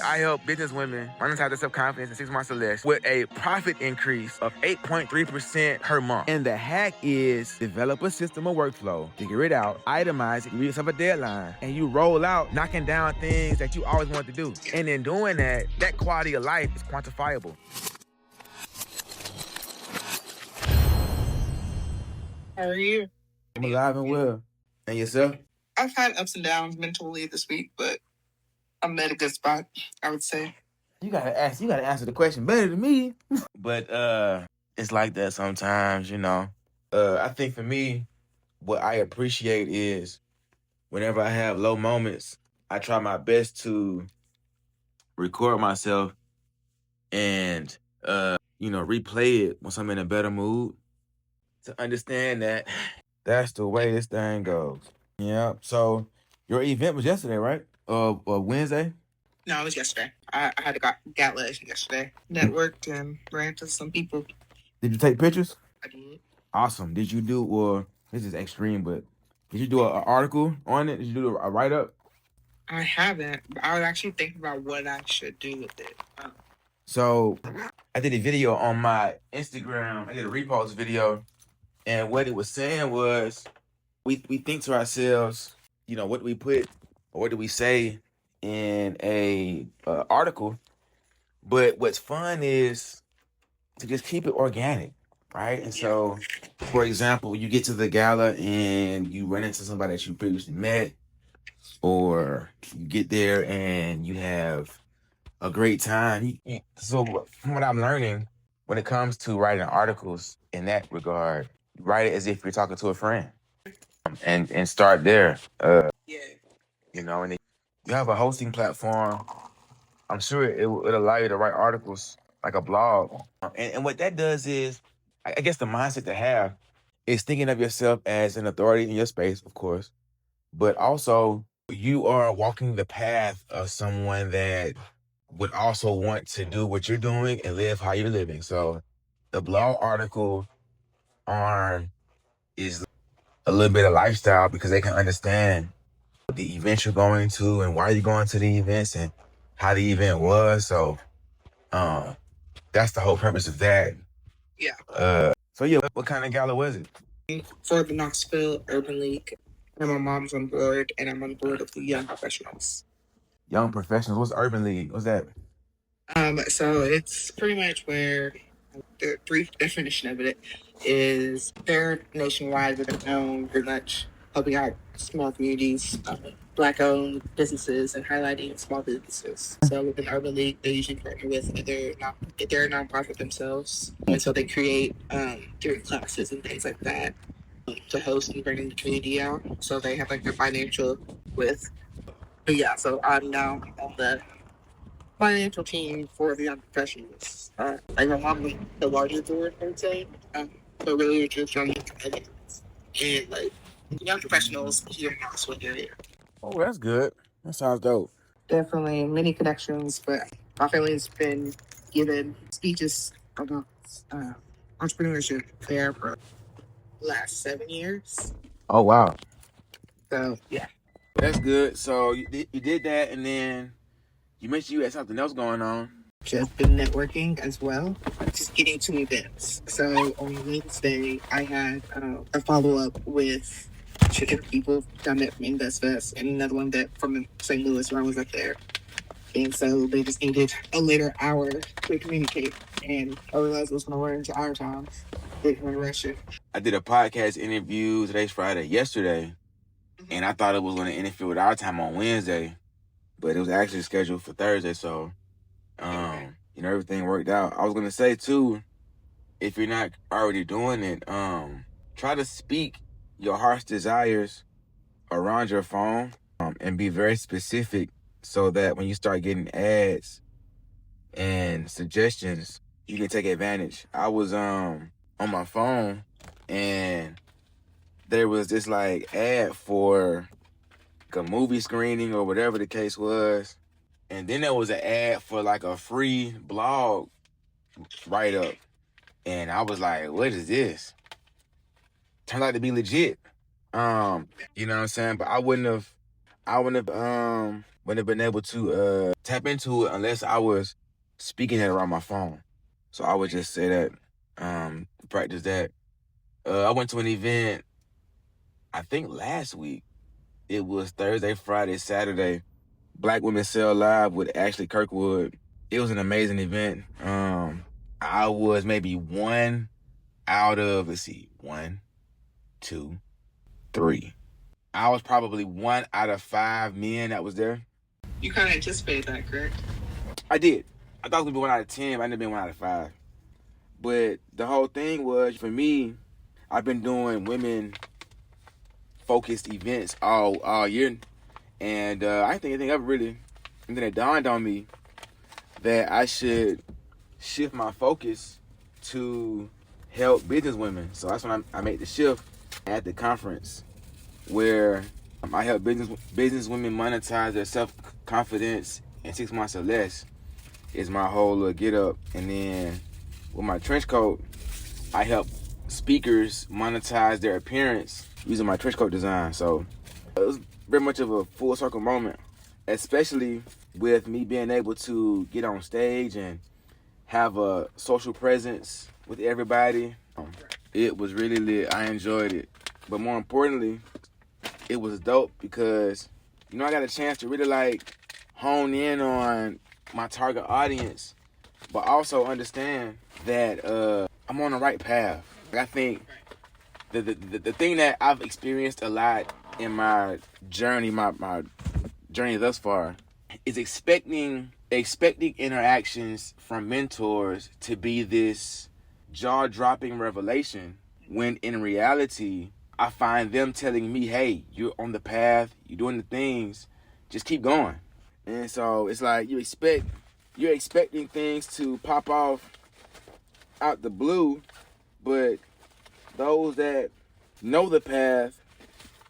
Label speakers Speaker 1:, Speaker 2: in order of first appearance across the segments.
Speaker 1: I help business women monetize their self-confidence in 6 months or less with a profit increase of 8.3% per month. And the hack is develop a system of workflow, figure it out, itemize it, give yourself a deadline, and you roll out knocking down things that you always wanted to do. And in doing that, that quality of life is quantifiable.
Speaker 2: How are you?
Speaker 1: I'm alive and well. And yourself?
Speaker 2: I've had ups and downs mentally this week, but I'm at a good spot, I would say.
Speaker 1: You gotta answer the question better than me. But it's like that sometimes, you know. I think for me, what I appreciate is whenever I have low moments, I try my best to record myself and replay it once I'm in a better mood to understand that that's the way this thing goes. Yeah. So your event was yesterday, right? Wednesday?
Speaker 2: No, it was yesterday. I had a gala yesterday. Networked and ran to some people.
Speaker 1: Did you take pictures?
Speaker 2: I did.
Speaker 1: Awesome. Did you do, or this is extreme, but did you do an article on it? Did you do a write-up?
Speaker 2: I haven't. I was actually thinking about what I should do with it.
Speaker 1: So I did a video on my Instagram. I did a repost video. And what it was saying was we think to ourselves, you know, what do we put or what do we say in a article? But what's fun is to just keep it organic, right? And so, for example, you get to the gala and you run into somebody that you previously met, or you get there and you have a great time. So from what I'm learning, when it comes to writing articles in that regard, write it as if you're talking to a friend, and start there. You know, and you have a hosting platform. I'm sure it'll allow you to write articles like a blog. And what that does is, I guess the mindset to have is thinking of yourself as an authority in your space, of course, but also you are walking the path of someone that would also want to do what you're doing and live how you're living. So the blog article is a little bit of lifestyle because they can understand the events you're going to and why you're going to the events and how the event was. So that's the whole purpose of that.
Speaker 2: Yeah.
Speaker 1: So yeah, what kind of gala was it?
Speaker 2: For the Knoxville Urban League. And my mom's on board, and I'm on board with the Young Professionals.
Speaker 1: Young Professionals? What's Urban League? What's that?
Speaker 2: So it's pretty much where the brief definition of it is they're nationwide, but they're known very much helping out small communities, Black-owned businesses, and highlighting small businesses. So with an Urban League, they usually partner with they're a nonprofit themselves, and so they create different classes and things like that to host and bring the community out. So they have like their financial with. But yeah, so I'm now on the financial team for the Young Professionals. Like I'm on the larger board, I would say. So really, it's just young commitments and like Young Professionals here in Knoxville area.
Speaker 1: Oh, that's good. That sounds dope.
Speaker 2: Definitely many connections, but my family's been given speeches about entrepreneurship there for the last 7 years.
Speaker 1: Oh, wow.
Speaker 2: So yeah,
Speaker 1: that's good. So you did that, and then you mentioned you had something else going on.
Speaker 2: Just been networking as well, just getting to events. So on Wednesday, I had a follow-up with two different people that I met from InvestFest and another one that from St. Louis where I was up there. And so they just needed a later hour to communicate. And I realized it was going to run into our time. Didn't want to rush it.
Speaker 1: I did a podcast interview, today's Friday, yesterday, and I thought it was going to interfere with our time on Wednesday, but it was actually scheduled for Thursday, so everything worked out. I was going to say, too, if you're not already doing it, try to speak your heart's desires around your phone and be very specific so that when you start getting ads and suggestions, you can take advantage. I was on my phone and there was this like ad for like a movie screening or whatever the case was. And then there was an ad for like a free blog write-up. And I was like, what is this? Turned out to be legit. You know what I'm saying? But I wouldn't have wouldn't have been able to tap into it unless I was speaking it around my phone. So I would just say that, practice that. I went to an event, I think last week. It was Thursday, Friday, Saturday. Black Women Sell Live with Ashley Kirkwood. It was an amazing event. I was maybe one out of, one, two, three. I was probably 1 out of 5 men that was there.
Speaker 2: You kind of anticipated that, correct?
Speaker 1: I did. I thought it would be 1 out of 10, but I ended up being 1 out of 5. But the whole thing was, for me, I've been doing women-focused events all year. And I didn't think anything of it really. And then it dawned on me that I should shift my focus to help business women. So that's when I made the shift at the conference, where I help business women monetize their self-confidence in 6 months or less is my whole little get up. And then with my trench coat, I help speakers monetize their appearance using my trench coat design. So it was very much of a full circle moment, especially with me being able to get on stage and have a social presence with everybody. It was really lit. I enjoyed it. But more importantly, it was dope because, I got a chance to really hone in on my target audience, but also understand that I'm on the right path. I think the thing that I've experienced a lot in my journey, my journey thus far, is expecting interactions from mentors to be this jaw-dropping revelation, when in reality, I find them telling me, hey, you're on the path, you're doing the things, just keep going. And so it's like you're expecting things to pop off out the blue, but those that know the path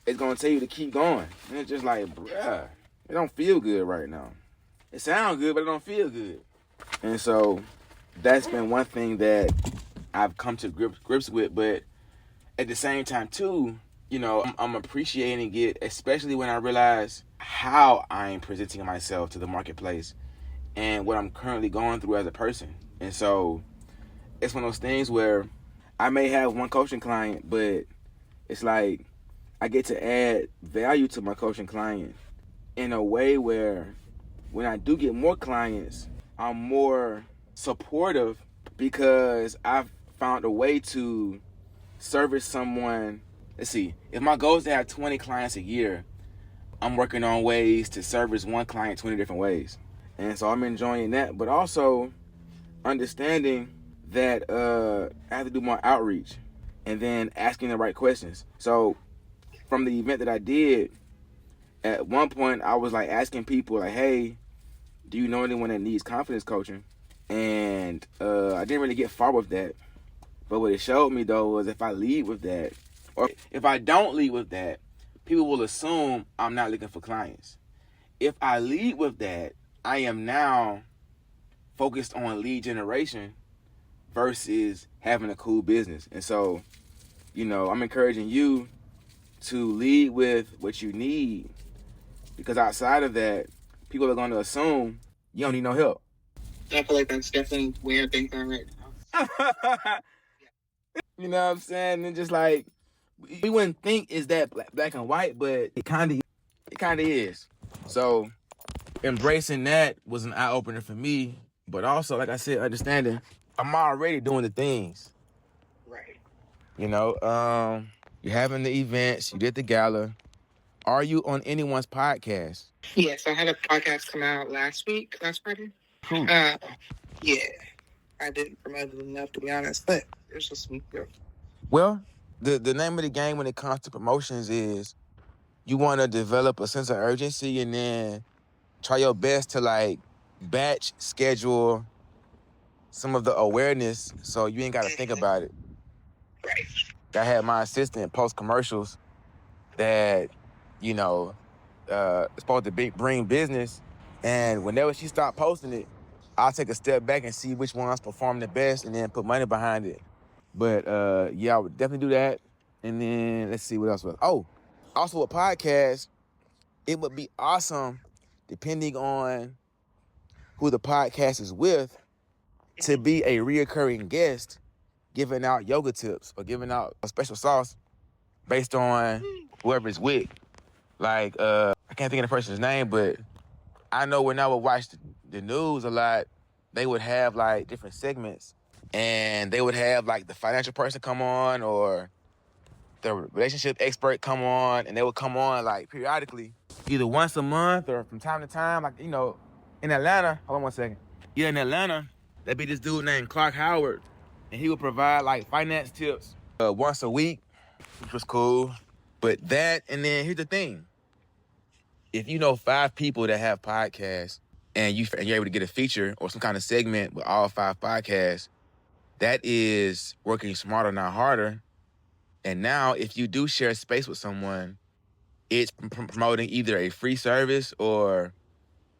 Speaker 1: is going to tell you to keep going. And it's just like, bruh, it don't feel good right now. It sounds good, but it don't feel good. And so that's been one thing that I've come to grips with. But at the same time, too, I'm appreciating it, especially when I realize how I'm presenting myself to the marketplace and what I'm currently going through as a person. And so it's one of those things where I may have one coaching client, but it's like I get to add value to my coaching client in a way where when I do get more clients, I'm more supportive because I've found a way to service someone. Let's see, if my goal is to have 20 clients a year, I'm working on ways to service one client 20 different ways. And so I'm enjoying that, but also understanding that I have to do more outreach and then asking the right questions. So from the event that I did, at one point I was asking people hey, do you know anyone that needs confidence coaching? And I didn't really get far with that. But what it showed me though was if I lead with that, or if I don't lead with that, people will assume I'm not looking for clients. If I lead with that, I am now focused on lead generation versus having a cool business. And so, I'm encouraging you to lead with what you need, because outside of that, people are going to assume you don't need no help.
Speaker 2: I feel like that's definitely where things are right now.
Speaker 1: You know what I'm saying? And just we wouldn't think is that black and white, but it kind of is. So embracing that was an eye-opener for me, but also, like I said, understanding I'm already doing the things.
Speaker 2: Right.
Speaker 1: You're having the events, you did the gala. Are you on anyone's podcast?
Speaker 2: Yes, I had a podcast come out last Friday.
Speaker 1: Cool.
Speaker 2: Yeah, I didn't promote it enough, to be honest, but it's just me.
Speaker 1: Well, the name of the game when it comes to promotions is you want to develop a sense of urgency and then try your best to batch schedule some of the awareness so you ain't got to think about it.
Speaker 2: Right.
Speaker 1: I had my assistant post commercials that, supposed to bring business, and whenever she stopped posting it, I'll take a step back and see which ones perform the best and then put money behind it. But yeah, I would definitely do that. And then let's see what else was. Oh, also with podcasts, it would be awesome depending on who the podcast is with, to be a reoccurring guest, giving out yoga tips or giving out a special sauce based on whoever it's with. Like, I can't think of the person's name, but I know when I would watch the news a lot, they would have like different segments, and they would have like the financial person come on or the relationship expert come on, and they would come on like periodically, either once a month or from time to time. Like, in Atlanta, hold on one second. Yeah, in Atlanta, there'd be this dude named Clark Howard, and he would provide like finance tips once a week, which was cool. But that, and then here's the thing. If you know 5 people that have podcasts and you're able to get a feature or some kind of segment with all 5 podcasts, that is working smarter, not harder. And now if you do share space with someone, it's promoting either a free service or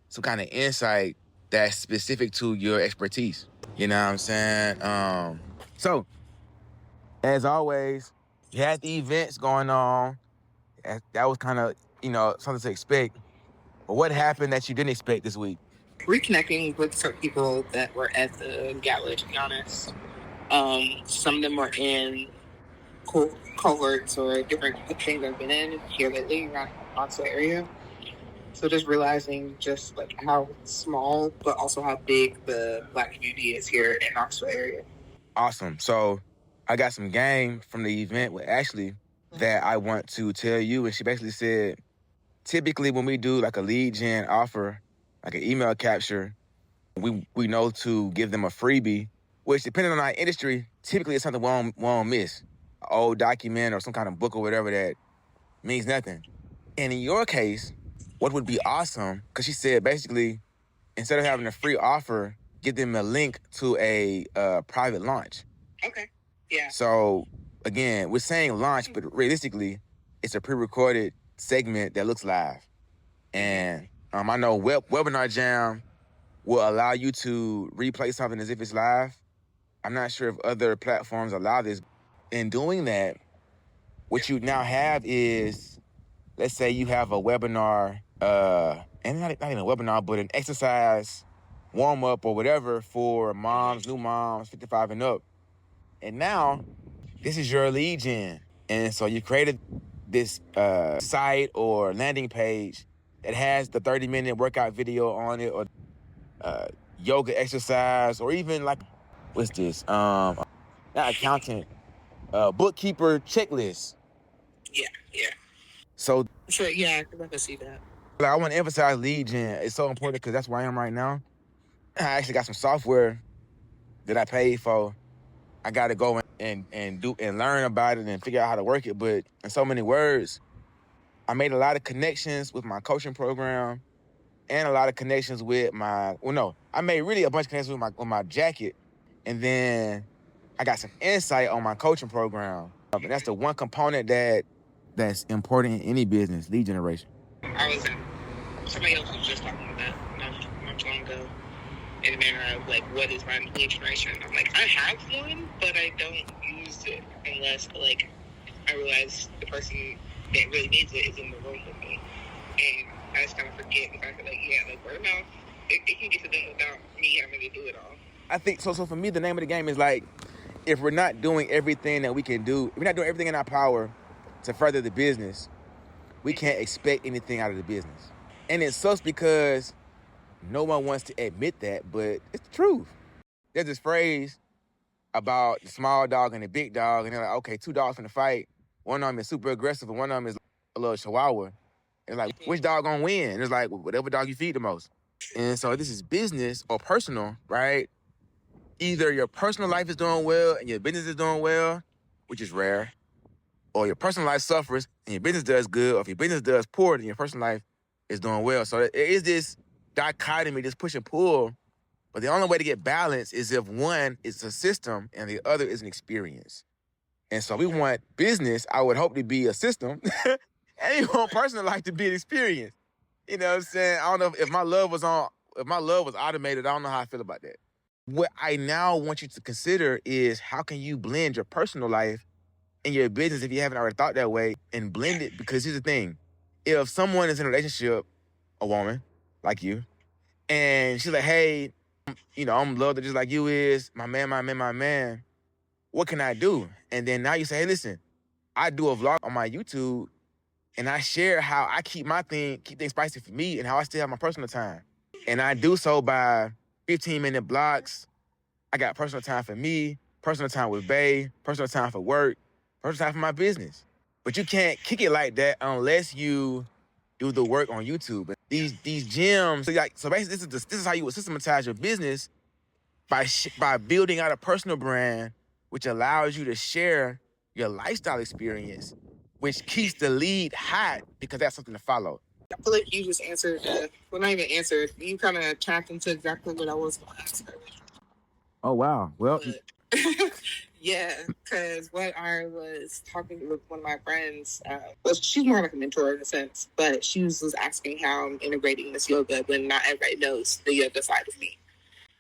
Speaker 1: some kind of insight that's specific to your expertise. You know what I'm saying? So, as always, you had the events going on. That was kind of, something to expect. But what happened that you didn't expect this week?
Speaker 2: Reconnecting with certain people that were at the gala, to be honest. Some of them were in cohorts or different things I've been in here lately around the Knoxville area. So just realizing just like how small, but also how big the Black community is here in Knoxville area.
Speaker 1: Awesome. So I got some game from the event with Ashley that I want to tell you. And she basically said, typically when we do like a lead gen offer, like an email capture, we know to give them a freebie, which depending on our industry, typically it's something we won't miss. An old document or some kind of book or whatever that means nothing. And in your case, what would be awesome, because she said basically, instead of having a free offer, give them a link to a private launch.
Speaker 2: Okay. Yeah.
Speaker 1: So again, we're saying launch, but realistically, it's a pre-recorded segment that looks live. And I know Webinar Jam will allow you to replay something as if it's live. I'm not sure if other platforms allow this. In doing that, what you now have is, let's say you have a webinar, and not even a webinar, but an exercise warm-up or whatever for moms, new moms, 55 and up. And now, this is your lead gen. And so you created this site or landing page that has the 30-minute workout video on it, or yoga exercise, or even like, what's this? Not accountant, bookkeeper checklist.
Speaker 2: Yeah.
Speaker 1: So
Speaker 2: Yeah, I can see that.
Speaker 1: like, I want to emphasize lead gen. It's so important because that's where I am right now. I actually got some software that I paid for. I got to go and do and learn about it and figure out how to work it. But in so many words, I made a lot of connections with my coaching program and a lot of connections with I made really a bunch of connections with my jacket. And then I got some insight on my coaching program. And that's the one component that's important in any business, lead generation.
Speaker 2: I was somebody else was just talking about that not too long ago, in the manner of like, what is my lead generation? I'm like, I have one, but I don't use it unless like I realize the person that really needs it is in the room with me, and I just kind of forget the fact that like word of mouth, it can get to them without me having to do it all.
Speaker 1: I think so. So for me, the name of the game is like, if we're not doing everything that we can do, if we're not doing everything in our power to further the business, we can't expect anything out of the business. And it sucks because no one wants to admit that, but it's the truth. There's this phrase about the small dog and the big dog, and they're like, okay, 2 dogs in the fight. One of them is super aggressive, and one of them is a little chihuahua. And like, which dog gonna win? And it's like, whatever dog you feed the most. And so this is business or personal, right? Either your personal life is doing well and your business is doing well, which is rare, or your personal life suffers and your business does good, or if your business does poor, then your personal life is doing well. So it is this dichotomy, this push and pull, but the only way to get balance is if one is a system and the other is an experience. And so we want business, I would hope, to be a system, and you want personal life to be an experience. You know what I'm saying? I don't know if my love was automated, I don't know how I feel about that. What I now want you to consider is, how can you blend your personal life and your business, if you haven't already thought that way, and blend it? Because here's the thing. If someone is in a relationship, a woman, like you. And she's like, hey, I'm loved just like you is. My man, my man, my man. What can I do? And then now you say, hey, listen, I do a vlog on my YouTube and I share how I keep things spicy for me and how I still have my personal time. And I do so by 15-minute blocks. I got personal time for me, personal time with Bae, personal time for work, personal time for my business. But you can't kick it like that unless you do the work on YouTube. And these gems, so basically this is how you would systematize your business by building out a personal brand, which allows you to share your lifestyle experience, which keeps the lead hot because that's something to follow.
Speaker 2: I feel like you just answered, well, not even answered. You kind of tapped into exactly what I was going to ask earlier.
Speaker 1: Oh, wow. Well,
Speaker 2: yeah, because what I was talking with one of my friends, well, she's more like a mentor in a sense, but she was asking how I'm integrating this yoga when not everybody knows the yoga side of me.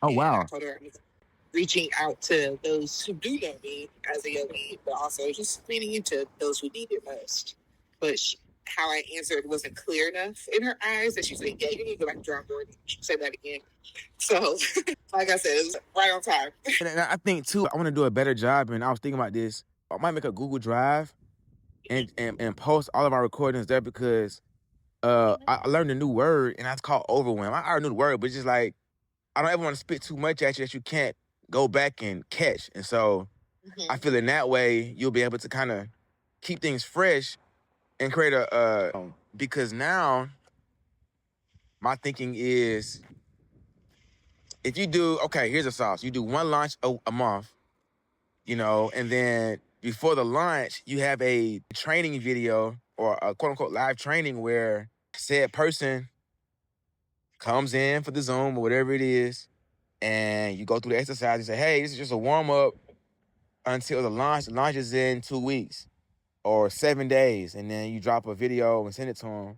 Speaker 1: Oh, wow.
Speaker 2: And I told her I'm reaching out to those who do know me as a yogi, but also just feeding into those who need it most. But how I answered wasn't clear enough in her eyes that she said, yeah, you need to go back to drawing board. She said that again. So, like I said, it was right on time.
Speaker 1: And I think, too, I want to do a better job, and I was thinking about this. I might make a Google Drive and post all of our recordings there because I learned a new word, and that's called overwhelm. I already knew the word, but it's just like, I don't ever want to spit too much at you that you can't go back and catch. And so I feel in that way, you'll be able to kind of keep things fresh and create because now my thinking is, if you do, okay, here's a sauce. You do one launch a month, and then before the launch, you have a training video or a quote unquote live training where said person comes in for the Zoom or whatever it is, and you go through the exercise and say, hey, this is just a warm up until the launch. The launch is in 2 weeks or 7 days, and then you drop a video and send it to them.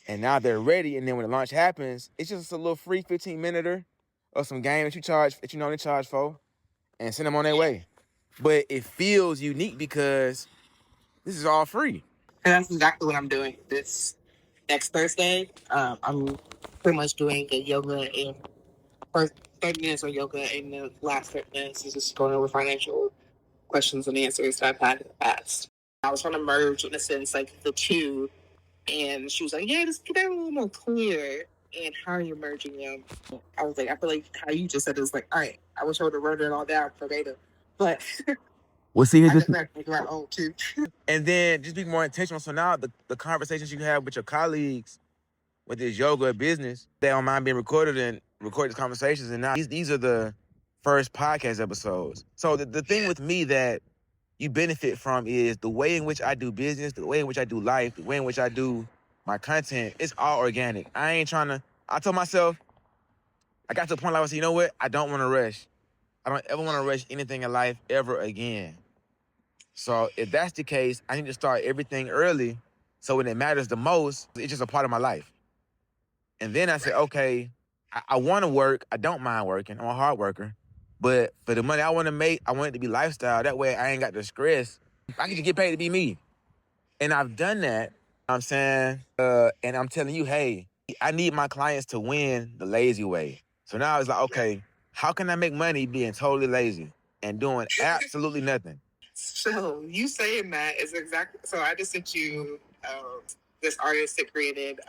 Speaker 1: And now they're ready, and then when the launch happens, it's just a little free 15-minute or some game that you know they charge for, and send them on their way. But it feels unique because this is all free.
Speaker 2: And that's exactly what I'm doing this next Thursday. I'm pretty much doing the yoga in first 30 minutes of yoga, and the last 30 minutes is just going over financial questions and answers that I've had in the past. I was trying to merge, in a sense, like the two, and she was like, yeah, just get that a little more clear and how you're merging them. I was like, I feel like how you just said it was like, all right, I wish I would have wrote it all down verbatim. But
Speaker 1: well, see,
Speaker 2: I just make my own too.
Speaker 1: And then just be more intentional. So now the conversations you have with your colleagues with this yoga business, they don't mind being recorded and record these conversations. And now these are the first podcast episodes. So the thing with me that you benefit from is the way in which I do business, the way in which I do life, the way in which I do my content. It's all organic. I told myself, I got to the point where I was, you know what? I don't want to rush. I don't ever want to rush anything in life ever again. So if that's the case, I need to start everything early so when it matters the most, it's just a part of my life. And then I said, okay, I want to work. I don't mind working. I'm a hard worker. But for the money I want to make, I want it to be lifestyle. That way I ain't got the stress. I can just get paid to be me. And I've done that, I'm saying, and I'm telling you, hey, I need my clients to win the lazy way. So now it's like, okay, how can I make money being totally lazy and doing absolutely nothing?
Speaker 2: So you saying that is exactly, so I just sent you this artist that created,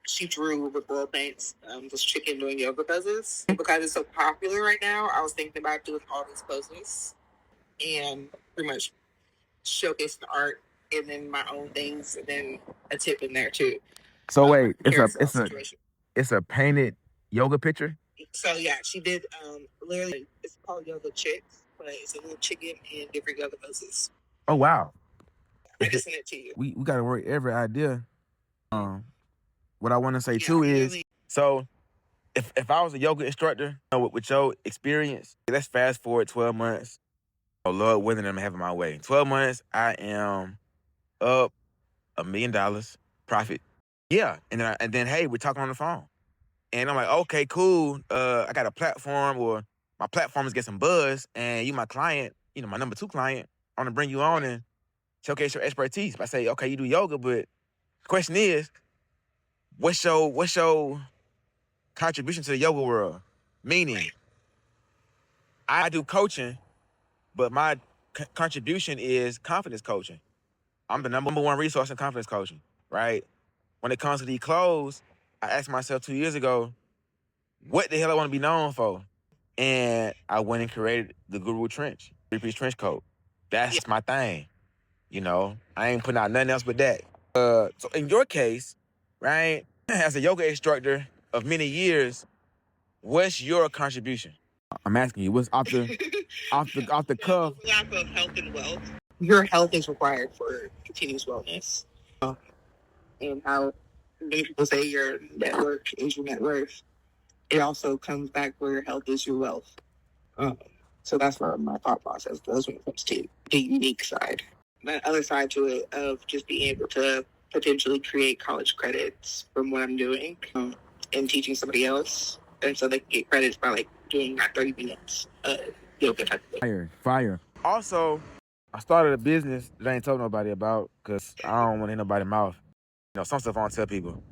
Speaker 2: she drew with oil paints, this chicken doing yoga poses. Because it's so popular right now, I was thinking about doing all these poses and pretty much showcase the art and then my own things and then a tip in there too.
Speaker 1: So wait, it's a painted yoga picture?
Speaker 2: So yeah, she did literally, it's called Yoga Chicks, but it's a little chicken in different yoga poses.
Speaker 1: Oh wow.
Speaker 2: I just sent it to you.
Speaker 1: We gotta work every idea. What I want to say too is, so if I was a yoga instructor, with your experience, let's fast forward 12 months. Oh Lord willing, I'm having my way. 12 months, I am up $1 million profit. Yeah, and then hey, we're talking on the phone, and I'm like, okay, cool. I got a platform, or my platform is getting some buzz, and you my client, my number 2 client. I want to bring you on and showcase your expertise. I say, okay, you do yoga, but the question is, what's your contribution to the yoga world. Meaning, I do coaching, but my contribution is confidence coaching. I'm the number one resource in confidence coaching, right? When it comes to these clothes, I asked myself 2 years ago, what the hell I want to be known for? And I went and created the Guru Trench, three-piece trench coat. That's my thing. You know, I ain't putting out nothing else but that. So in your case, right, as a yoga instructor of many years, what's your contribution? I'm asking you, what's off the cuff?
Speaker 2: Lack of health and wealth. Your health is required for continuous wellness. And how many people say your network is your net worth. It also comes back where your health is your wealth. So that's where my thought process goes when it comes to the unique side. The other side to it of just being able to potentially create college credits from what I'm doing and teaching somebody else. And so they can get credits by like doing that 30 minutes yoga type of thing.
Speaker 1: Fire. Also, I started a business that I ain't told nobody about because I don't want to hear nobody's mouth. You know, some stuff I don't tell people.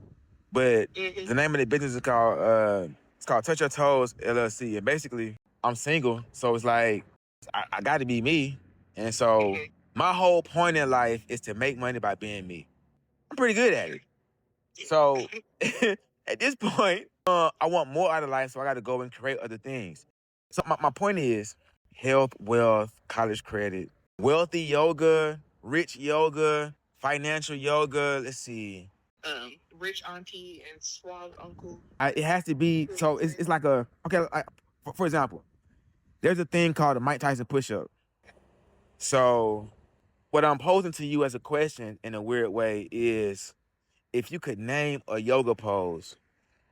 Speaker 1: But the name of the business is called Touch Your Toes LLC. And basically, I'm single, so it's like I got to be me. And so my whole point in life is to make money by being me. I'm pretty good at it. So at this point, I want more out of life, so I got to go and create other things. So my point is health, wealth, college credit, wealthy yoga, rich yoga, financial yoga. Let's see.
Speaker 2: Rich auntie and suave uncle.
Speaker 1: It has to be, so it's like a, okay, for example, there's a thing called a Mike Tyson push-up. So what I'm posing to you as a question in a weird way is, if you could name a yoga pose,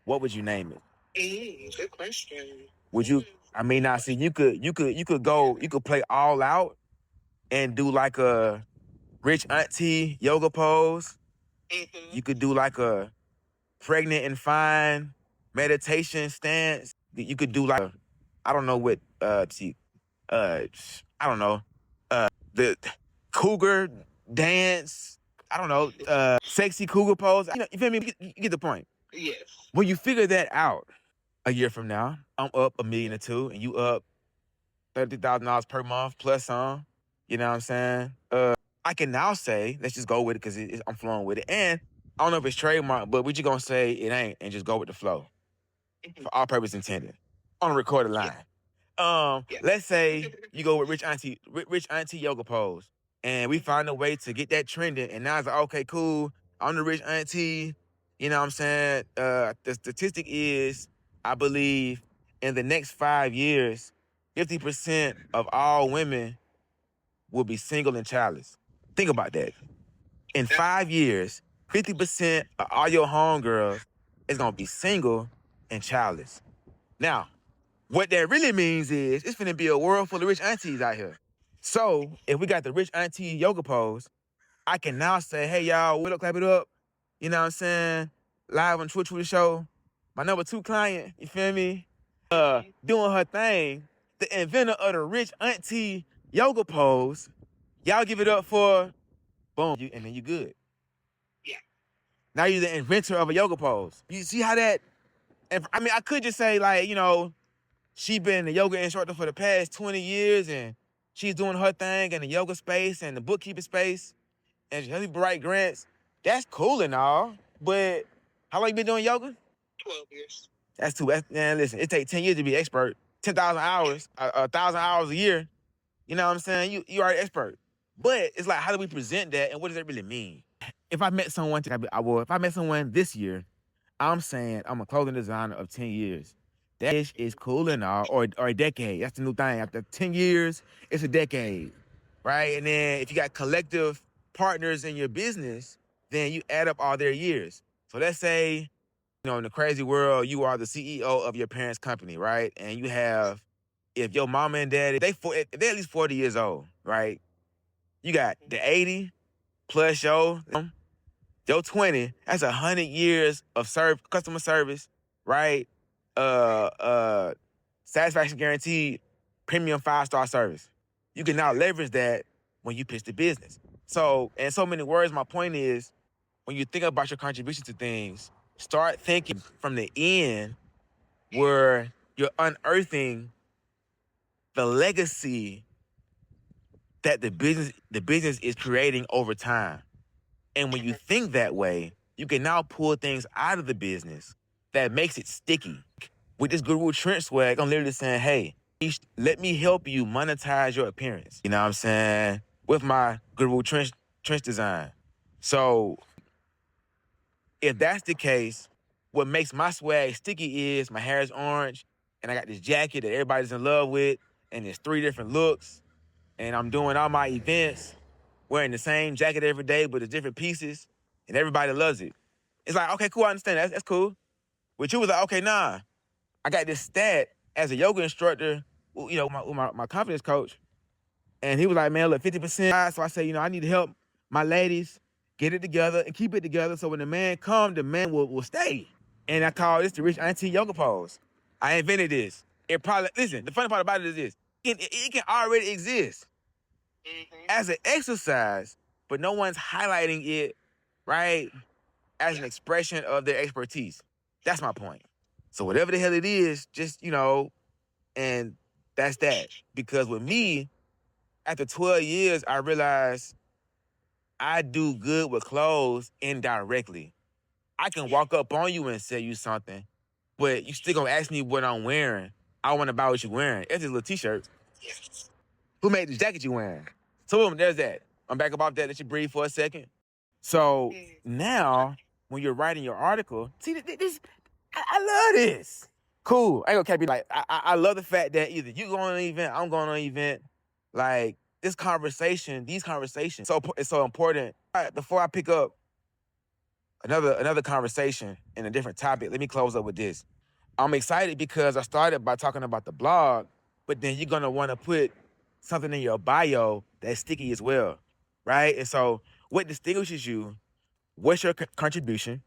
Speaker 1: what would you name it?
Speaker 2: Good question.
Speaker 1: Would you, I mean, now see, you could play all out and do like a rich auntie yoga pose. You could do like a pregnant and fine meditation stance. You could do like, I don't know what, I don't know, the cougar dance. I don't know, sexy cougar pose. You know, you feel me? You get the point.
Speaker 2: Yes.
Speaker 1: When you figure that out, a year from now, I'm up $1 million or $2 million, and you up $30,000 per month plus some. You know what I'm saying? I can now say, let's just go with it because I'm flowing with it. And I don't know if it's trademark, but we just gonna say it ain't and just go with the flow. For all purpose intended. On a recorded line. Let's say you go with rich auntie yoga pose. And we find a way to get that trending. And now it's like, okay, cool. I'm the rich auntie. You know what I'm saying? The statistic is, I believe, in the next 5 years, 50% of all women will be single and childless. Think about that. In 5 years, 50% of all your homegirls is gonna be single and childless. Now, what that really means is it's finna be a world full of rich aunties out here. So, if we got the rich auntie yoga pose, I can now say, hey, y'all, what up, clap it up. You know what I'm saying? Live on Twitch with the show. My number 2 client, you feel me? Doing her thing. The inventor of the rich auntie yoga pose. Y'all give it up for, boom, and then you good.
Speaker 2: Yeah.
Speaker 1: Now you're the inventor of a yoga pose. You see how that, and I mean, I could just say like, you know, she been a yoga instructor for the past 20 years and she's doing her thing in the yoga space and the bookkeeping space and she helps write grants. That's cool and all, but how long you been doing yoga?
Speaker 2: 12 years.
Speaker 1: That's too, man, listen, it takes 10 years to be expert. 10,000 hours, 1,000 hours a year. You know what I'm saying? You are an expert. But it's like, how do we present that and what does that really mean? If I met someone, if I met someone this year, I'm saying I'm a clothing designer of 10 years. That is cool and all, or a decade. That's the new thing. After 10 years, it's a decade, right? And then if you got collective partners in your business, then you add up all their years. So let's say, you know, in the crazy world, you are the CEO of your parents' company, right? And you have, if your mama and daddy, they're at least 40 years old, right? You got the 80 plus your 20, that's 100 years of customer service, right? Satisfaction guaranteed, premium 5-star service. You can now leverage that when you pitch the business. So, in so many words, my point is, when you think about your contribution to things, start thinking from the end where you're unearthing the legacy that the business is creating over time. And when you think that way, you can now pull things out of the business that makes it sticky. With this Guru Trench swag, I'm literally saying, hey, let me help you monetize your appearance. You know what I'm saying? With my Guru Trench design. So if that's the case, what makes my swag sticky is my hair is orange, and I got this jacket that everybody's in love with, and it's 3 different looks, and I'm doing all my events wearing the same jacket every day, but it's different pieces, and everybody loves it. It's like, okay, cool, I understand. That's cool. But you was like, okay, nah. I got this stat as a yoga instructor, you know, my confidence coach, and he was like, man, look, 50%. So I said, you know, I need to help my ladies get it together and keep it together so when the man comes, the man will stay. And I call this the Rich Auntie Yoga Pose. I invented this. It probably, listen, the funny part about it is this. It can already exist as an exercise, but no one's highlighting it, right, as an expression of their expertise. That's my point. So whatever the hell it is, just, you know, and that's that. Because with me, after 12 years, I realized I do good with clothes indirectly. I can walk up on you and sell you something, but you still gonna ask me what I'm wearing. I wanna buy what you're wearing. It's this little t-shirt. Who made this jacket you wearing? So boom, there's that. I'm back about that. Let you breathe for a second. So now, when you're writing your article, see this, I love this. Cool. I ain't gonna be like, I love the fact that either you going on an event, I'm going on an event. Like these conversations, so it's so important. All right, before I pick up another conversation in a different topic, let me close up with this. I'm excited because I started by talking about the blog, but then you're gonna want to put something in your bio that's sticky as well, right? And so, what distinguishes you? What's your contribution,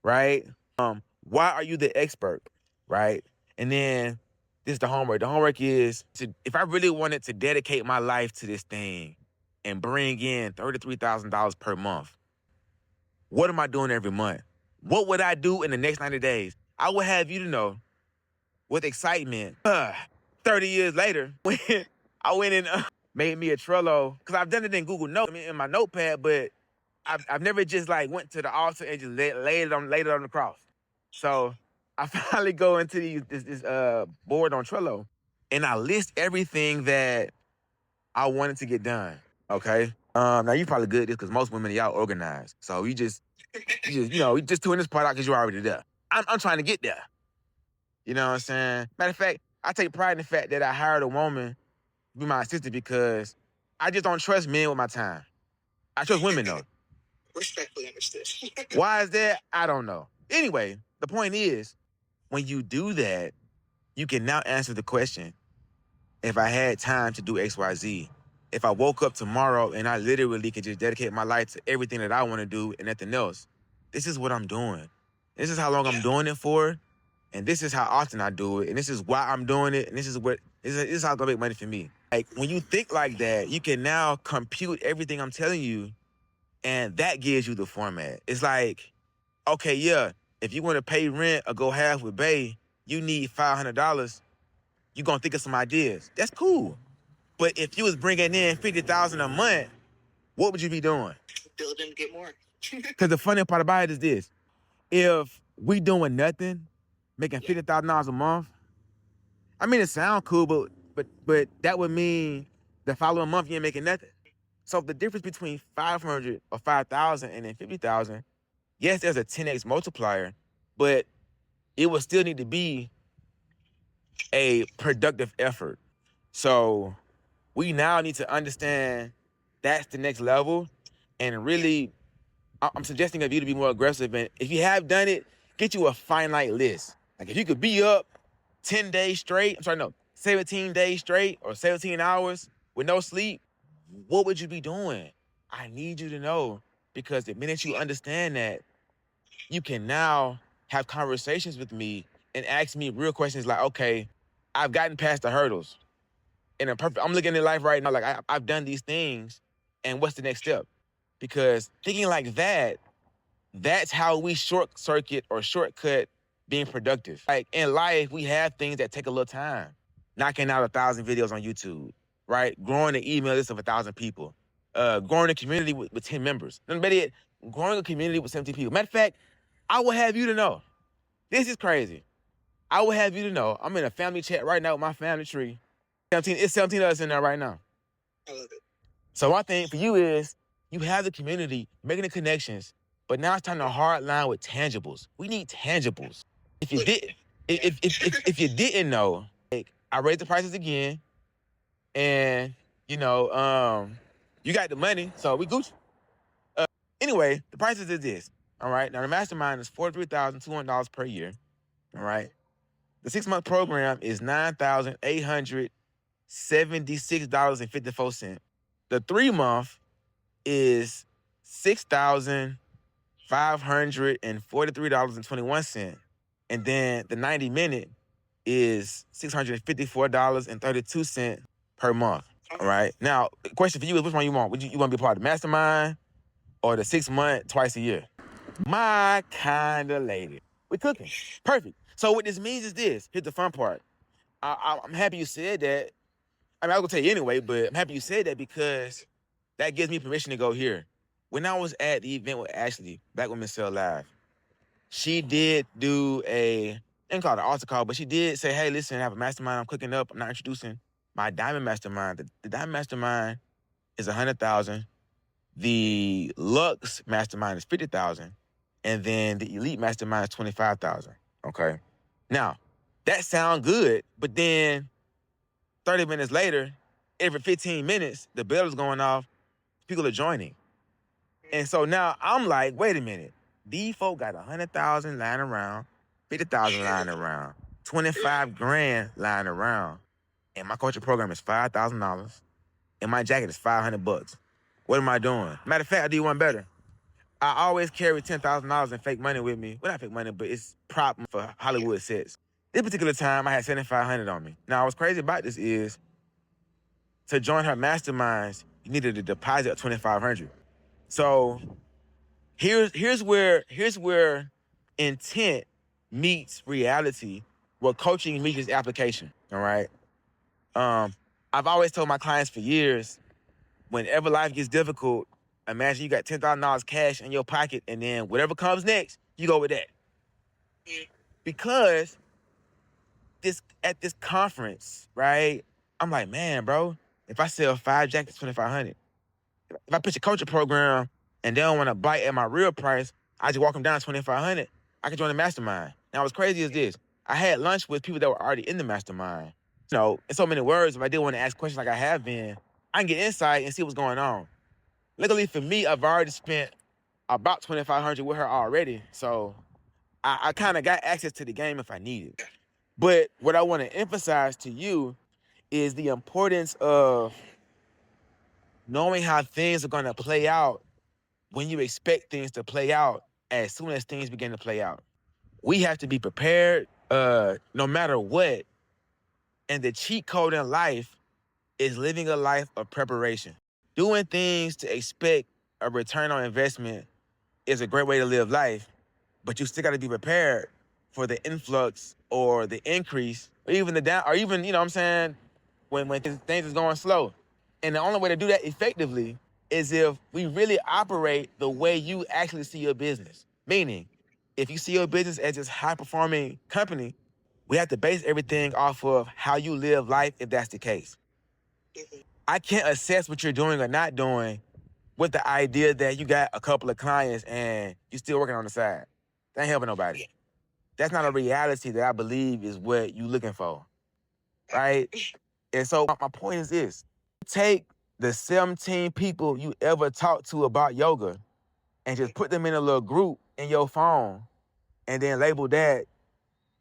Speaker 1: right? Why are you the expert, right? And then this is the homework. The homework is if I really wanted to dedicate my life to this thing and bring in $33,000 per month, what am I doing every month? What would I do in the next 90 days? I would have you to know with excitement, 30 years later, when I went and made me a Trello, because I've done it in Google Notes, in my notepad, but I've never just like went to the altar and just laid it on the cross. So I finally go into this board on Trello, and I list everything that I wanted to get done. Okay. Now you probably good at this because most women y'all organized. So you just you just doing this part out because you're already there. I'm trying to get there. You know what I'm saying? Matter of fact, I take pride in the fact that I hired a woman to be my assistant because I just don't trust men with my time. I trust women though.
Speaker 2: Respectfully understood.
Speaker 1: Why is that? I don't know. Anyway, the point is, when you do that, you can now answer the question, if I had time to do X, Y, Z, if I woke up tomorrow and I literally could just dedicate my life to everything that I want to do and nothing else, this is what I'm doing. This is how long I'm doing it for, and this is how often I do it, and this is why I'm doing it, and this is how it's gonna make money for me. Like, when you think like that, you can now compute everything I'm telling you, and that gives you the format. It's like, okay, yeah, if you want to pay rent or go half with Bay, you need $500. You're going to think of some ideas. That's cool. But if you was bringing in $50,000 a month, what would you be doing?
Speaker 2: Building to get more.
Speaker 1: Because the funny part about it is this. If we doing nothing, making $50,000 a month, I mean, it sounds cool, but that would mean the following month you ain't making nothing. So the difference between 500 or 5,000 and then 50,000, yes, there's a 10x multiplier, but it will still need to be a productive effort. So we now need to understand that's the next level, and really, I'm suggesting of you to be more aggressive. And if you have done it, get you a finite list. Like if you could be up 10 days straight, 17 days straight or 17 hours with no sleep, what would you be doing? I need you to know, because the minute you understand that, you can now have conversations with me and ask me real questions like, okay, I've gotten past the hurdles. And I'm looking at life right now, like I've done these things, and what's the next step? Because thinking like that, that's how we short circuit or shortcut being productive. Like in life, we have things that take a little time. Knocking out 1,000 videos on YouTube, right? Growing an email list of 1,000 people. Growing a community with 10 members. Then better yet, growing a community with 17 people. Matter of fact, I will have you to know. This is crazy. I will have you to know. I'm in a family chat right now with my family tree. It's 17 of us in there right now.
Speaker 2: I love it.
Speaker 1: So my thing for you is, you have the community, making the connections, but now it's time to hard line with tangibles. We need tangibles. If you did, if you didn't know, like, I raised the prices again, and you know, you got the money, so we Gucci. Anyway, the prices is this. All right, now the mastermind is $43,200 per year. All right, the 6-month program is $9,876.54. The 3-month is $6,543.21. And then the 90-minute is $654.32 per month. All right. Now, the question for you is, which one you want? You want to be part of the mastermind or the 6-month twice a year? My kind of lady. We cooking. Perfect. So what this means is this. Here's the fun part. I'm happy you said that. I mean, I was going to tell you anyway, but I'm happy you said that because that gives me permission to go here. When I was at the event with Ashley, Black Women Sell Live, she did do I didn't call it an altar call, but she did say, hey, listen, I have a mastermind I'm cooking up. I'm not introducing my Diamond Mastermind. The Diamond Mastermind is $100,000. The Lux Mastermind is $50,000. And then the Elite Mastermind is $25,000. Okay. Now, that sounds good, but then 30 minutes later, every 15 minutes, the bell is going off. People are joining. And so now I'm like, wait a minute. These folk got 100,000 lying around, 50,000 lying around, 25 grand lying around. And my coaching program is $5,000. And my jacket is $500. What am I doing? Matter of fact, I do one better. I always carry $10,000 in fake money with me. Well, not fake money, but it's prop for Hollywood sets. This particular time, I had $7,500 on me. Now, what's crazy about this is, to join her masterminds, you needed a deposit of $2,500. So here's where intent meets reality, where coaching meets application. All right. I've always told my clients for years, whenever life gets difficult, imagine you got $10,000 cash in your pocket, and then whatever comes next, you go with that. Because at this conference, right? I'm like, man, bro, if I sell 5 jackets, $2,500. If I pitch a coaching program and they don't want to bite at my real price, I just walk them down $2,500. I can join the mastermind. Now, what's crazy is this. I had lunch with people that were already in the mastermind. You know, in so many words, if I did want to ask questions like I have been, I can get insight and see what's going on. Luckily for me, I've already spent about $2,500 with her already. So I kind of got access to the game if I need it. But what I want to emphasize to you is the importance of knowing how things are going to play out when you expect things to play out as soon as things begin to play out. We have to be prepared no matter what. And the cheat code in life is living a life of preparation. Doing things to expect a return on investment is a great way to live life, but you still got to be prepared for the influx or the increase, or even the down, or even, you know what I'm saying, when things is going slow. And the only way to do that effectively is if we really operate the way you actually see your business. Meaning, if you see your business as this high-performing company, we have to base everything off of how you live life if that's the case. I can't assess what you're doing or not doing with the idea that you got a couple of clients and you're still working on the side. That ain't helping nobody. That's not a reality that I believe is what you're looking for, right? And so my point is this. Take the 17 people you ever talked to about yoga and just put them in a little group in your phone and then label that,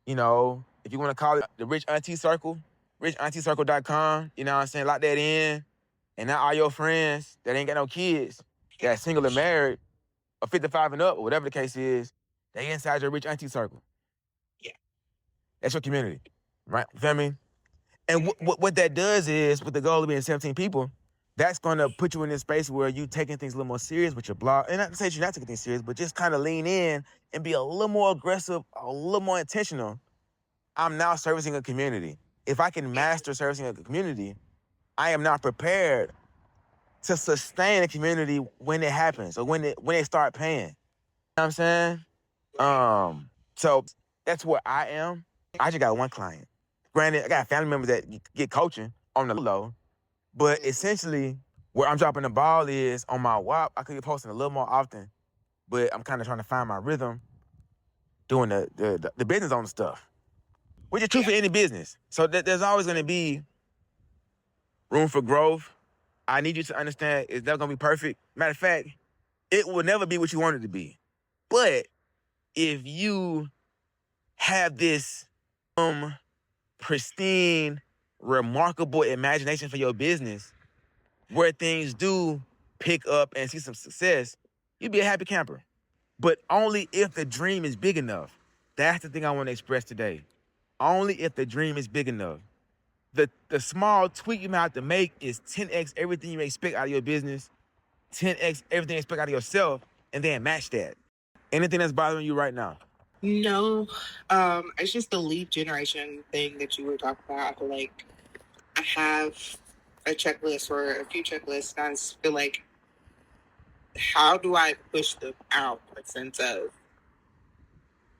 Speaker 1: you know, if you want to call it the Rich Auntie Circle, richauntiecircle.com, you know what I'm saying? Lock that in. And now all your friends that ain't got no kids, that single and married, or 55 and up, or whatever the case is, they inside your Rich Auntie Circle.
Speaker 2: Yeah.
Speaker 1: That's your community, right? You feel me? And what that does is, with the goal of being 17 people, that's going to put you in this space where you taking things a little more serious with your blog. And not to say you're not taking things serious, but just kind of lean in and be a little more aggressive, a little more intentional. I'm now servicing a community. If I can master servicing a community, I am not prepared to sustain a community when it happens or when they start paying. You know what I'm saying? So that's where I am. I just got one client. Granted, I got family members that get coaching on the low, but essentially where I'm dropping the ball is on my WAP. I could be posting a little more often, but I'm kind of trying to find my rhythm doing the business on the stuff, which is true for any business. So there's always going to be room for growth. I need you to understand it's never going to be perfect. Matter of fact, it will never be what you want it to be. But if you have this pristine, remarkable imagination for your business, where things do pick up and see some success, you'd be a happy camper. But only if the dream is big enough. That's the thing I want to express today. Only if the dream is big enough. The small tweak you might have to make is 10x everything you expect out of your business, 10x everything you expect out of yourself, and then match that. Anything that's bothering you right now?
Speaker 2: No, it's just the lead generation thing that you were talking about. I feel like I have a checklist or a few checklists, and I just feel like, how do I push them out in a sense of,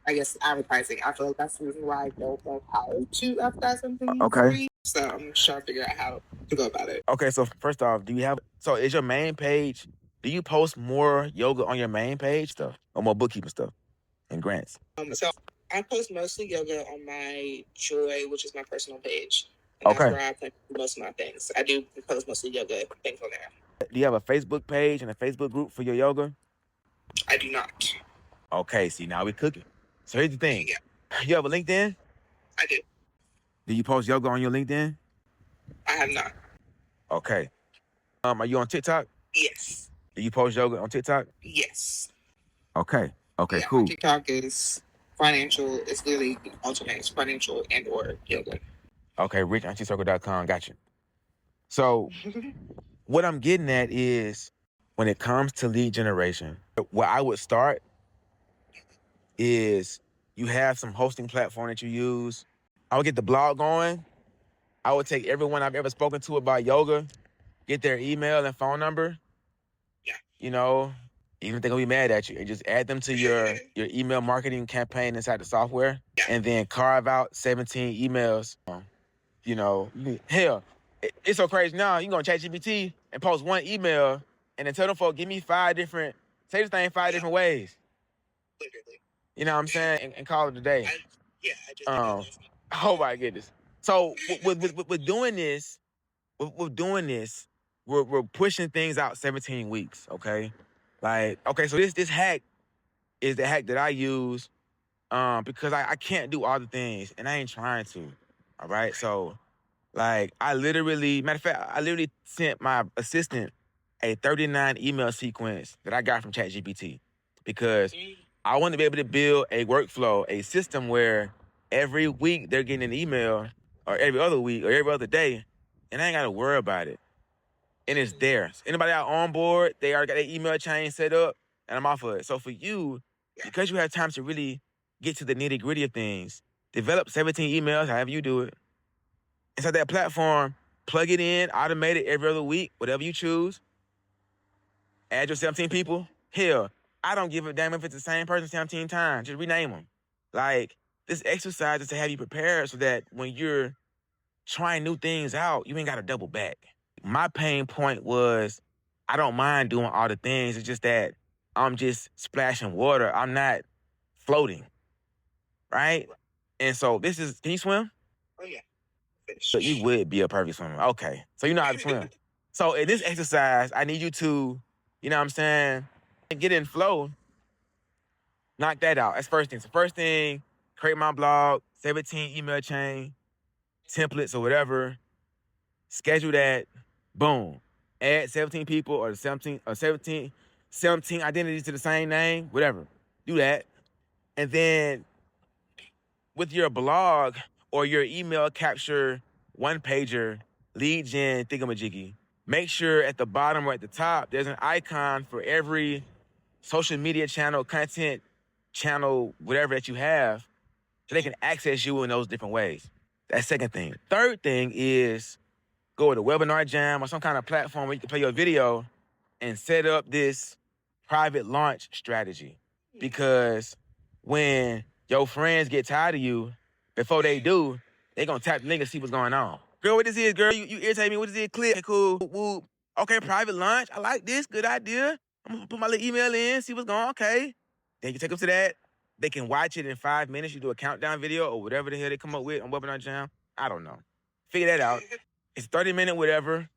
Speaker 2: I guess, advertising? I feel like that's the reason why I don't know how to advertise something.
Speaker 1: Okay.
Speaker 2: So I'm just trying to figure out how to go about it.
Speaker 1: Okay, so first off, is your main page, do you post more yoga on your main page stuff or more bookkeeping stuff and grants?
Speaker 2: So I post mostly yoga on my Joy, which is my personal page. And
Speaker 1: Okay.
Speaker 2: that's where I put most of my things. I do post mostly yoga things on there.
Speaker 1: Do you have a Facebook page and a Facebook group for your yoga?
Speaker 2: I do not.
Speaker 1: Okay, see, now we cooking. So here's the thing.
Speaker 2: Yeah.
Speaker 1: You have a LinkedIn?
Speaker 2: I do.
Speaker 1: Do you post yoga on your LinkedIn?
Speaker 2: I have not.
Speaker 1: Okay. Are you on TikTok?
Speaker 2: Yes.
Speaker 1: Do you post yoga on TikTok?
Speaker 2: Yes.
Speaker 1: Okay. Okay,
Speaker 2: Yeah,
Speaker 1: cool.
Speaker 2: my TikTok is financial. It's literally alternates financial and or yoga.
Speaker 1: Okay, richauntiecircle.com. Got you. So what I'm getting at is when it comes to lead generation, where I would start is you have some hosting platform that you use. I would get the blog going. I would take everyone I've ever spoken to about yoga, get their email and phone number.
Speaker 2: Yeah.
Speaker 1: You know, even if they're gonna be mad at you, and just add them to your email marketing campaign inside the software, and then carve out 17 emails. You know, hell, it's so crazy now. You can go on ChatGPT and post one email and then tell them folks, give me say this thing five different ways.
Speaker 2: Literally.
Speaker 1: You know what I'm saying? And call it a day.
Speaker 2: I just
Speaker 1: Oh my goodness. So with doing this, we're pushing things out 17 weeks, okay? Like, okay, so this hack is the hack that I use because I can't do all the things and I ain't trying to. All right. So like matter of fact, I literally sent my assistant a 39 email sequence that I got from ChatGPT because I want to be able to build a workflow, a system where every week they're getting an email or every other week or every other day, and I ain't got to worry about it. And it's there. So anybody out on board, they already got their email chain set up, and I'm off of it. So for you, because you have time to really get to the nitty gritty of things, develop 17 emails, however you do it. Inside that platform, plug it in, automate it every other week, whatever you choose. Add your 17 people. Hell, I don't give a damn if it's the same person 17 times. Just rename them. Like, this exercise is to have you prepared so that when you're trying new things out, you ain't got to double back. My pain point was I don't mind doing all the things. It's just that I'm just splashing water. I'm not floating, right? And so can you swim?
Speaker 2: Oh, yeah.
Speaker 1: So you would be a perfect swimmer. Okay. So you know how to swim. So in this exercise, I need you to, you know what I'm saying, get in flow. Knock that out. That's first thing. So first thing, create my blog, 17 email chain, templates or whatever. Schedule that. Boom. Add 17 people or 17 identities to the same name, whatever. Do that. And then with your blog or your email capture one pager, lead gen thingamajiggy, make sure at the bottom or at the top, there's an icon for every social media channel, content channel, whatever that you have, so they can access you in those different ways. That's second thing. Third thing is go to Webinar Jam or some kind of platform where you can play your video and set up this private launch strategy. Because when your friends get tired of you, before they do, they gonna tap the link and see what's going on. Girl, what this is, girl? You irritate me. What is it? Click. Okay, cool. Woo. Okay, private launch. I like this. Good idea. I'm gonna put my little email in, see what's going on. Okay. Then you take them to that. They can watch it in 5 minutes. You do a countdown video or whatever the hell they come up with on Webinar Jam. I don't know. Figure that out. It's 30-minute whatever.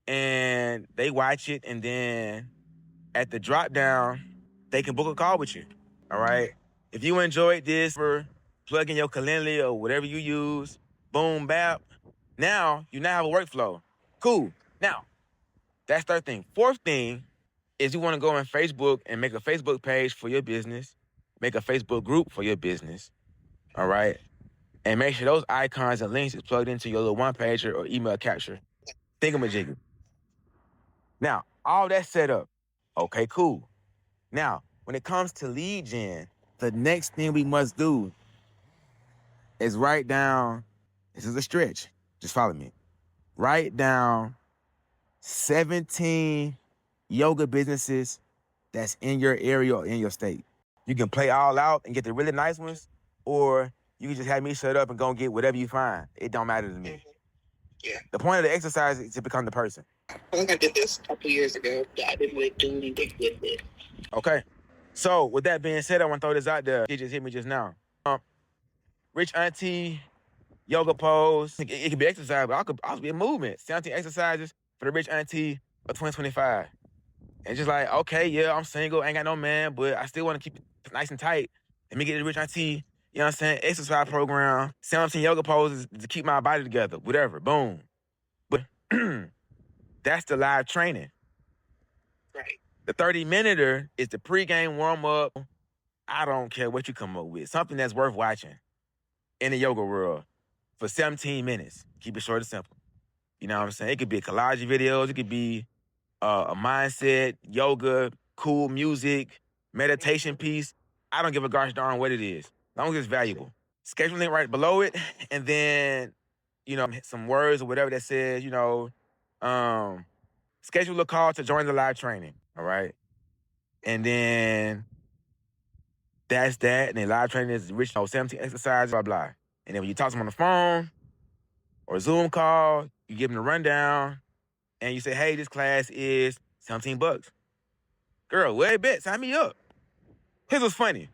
Speaker 1: And they watch it. And then at the drop down, they can book a call with you. All right. If you enjoyed this, plug in your Calendly or whatever you use. Boom, bap. Now, you now have a workflow. Cool. Now, that's third thing. Fourth thing is you want to go on Facebook and make a Facebook page for your business. Make a Facebook group for your business. All right? And make sure those icons and links is plugged into your little one-pager or email capture. Thingamajiggy. Now, all that's set up. Okay, cool. Now, when it comes to lead gen, the next thing we must do is write down, this is a stretch, just follow me. Write down 17 yoga businesses that's in your area or in your state. You can play all out and get the really nice ones, or you can just have me shut up and go and get whatever you find. It don't matter to me.
Speaker 2: Yeah.
Speaker 1: The point of the exercise is to become the person.
Speaker 2: I think I did this a couple years ago. I didn't really do anything with it.
Speaker 1: Okay. So with that being said, I want to throw this out there. It just hit me just now. Rich auntie, yoga pose. It could be exercise, but it could also be a movement. 17 exercises for the rich auntie of 2025. And just like, okay, yeah, I'm single, ain't got no man, but I still want to keep it nice and tight. Let me get the rich auntie, you know what I'm saying, exercise program, 17 yoga poses to keep my body together, whatever, boom. But that's the live training.
Speaker 2: Right.
Speaker 1: The 30-minute is the pregame warm-up. I don't care what you come up with. Something that's worth watching in the yoga world for 17 minutes. Keep it short and simple. You know what I'm saying? It could be collage videos. It could be a mindset, yoga, cool music, meditation piece. I don't give a gosh darn what it is, as long as it's valuable. Schedule link right below it, and then, you know, some words or whatever that says, you know, schedule a call to join the live training, all right? And then that's that, and then live training is rich, 17 exercises, blah, blah. And then when you talk to them on the phone or Zoom call, you give them the rundown, and you say, hey, this class is $17. Girl, well, bet, sign me up. Here's what's funny.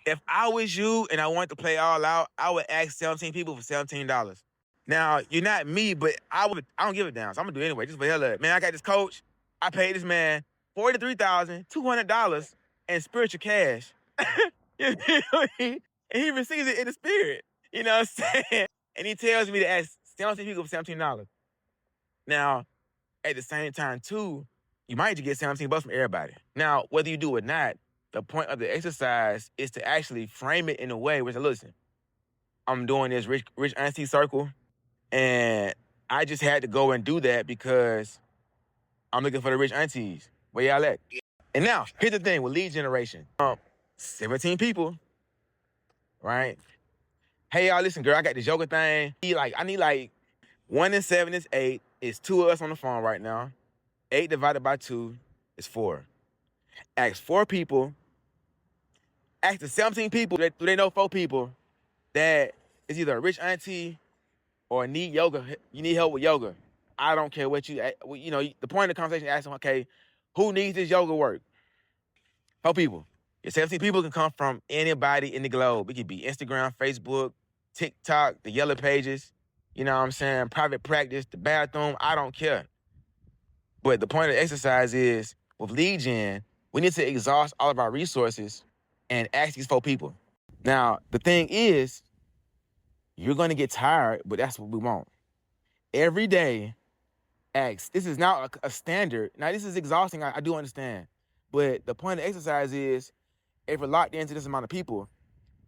Speaker 1: If I was you and I wanted to play all out, I would ask 17 people for $17. Now, you're not me, but I don't give a damn, so I'm gonna do it anyway, just for hell of it. Man, I got this coach. I paid this man $43,200 in spiritual cash. And he receives it in the spirit. You know what I'm saying? And he tells me to ask 17 people for $17. Now, at the same time, too, you might just get $17 from everybody. Now, whether you do or not, the point of the exercise is to actually frame it in a way where, listen, I'm doing this rich auntie circle, and I just had to go and do that because I'm looking for the rich aunties. Where y'all at? And now, here's the thing with lead generation. 17 people, right? Hey, y'all, listen, girl, I got this yoga thing. I need like 1 and 7 is 8. It's 2 of us on the phone right now. 8 divided by 2 is 4. Ask 4 people. Ask the 17 people, do they know 4 people that is either a rich auntie or need yoga, you need help with yoga. I don't care what you know, the point of the conversation is asking, okay, who needs this yoga work? 4 people. Your 17 people can come from anybody in the globe. It could be Instagram, Facebook, TikTok, the yellow pages, you know what I'm saying, private practice, the bathroom, I don't care. But the point of the exercise is, with lead gen, we need to exhaust all of our resources and ask these 4 people. Now, the thing is, you're going to get tired, but that's what we want. Every day, ask. This is not a standard. Now, this is exhausting, I do understand. But the point of the exercise is, if we're locked into this amount of people,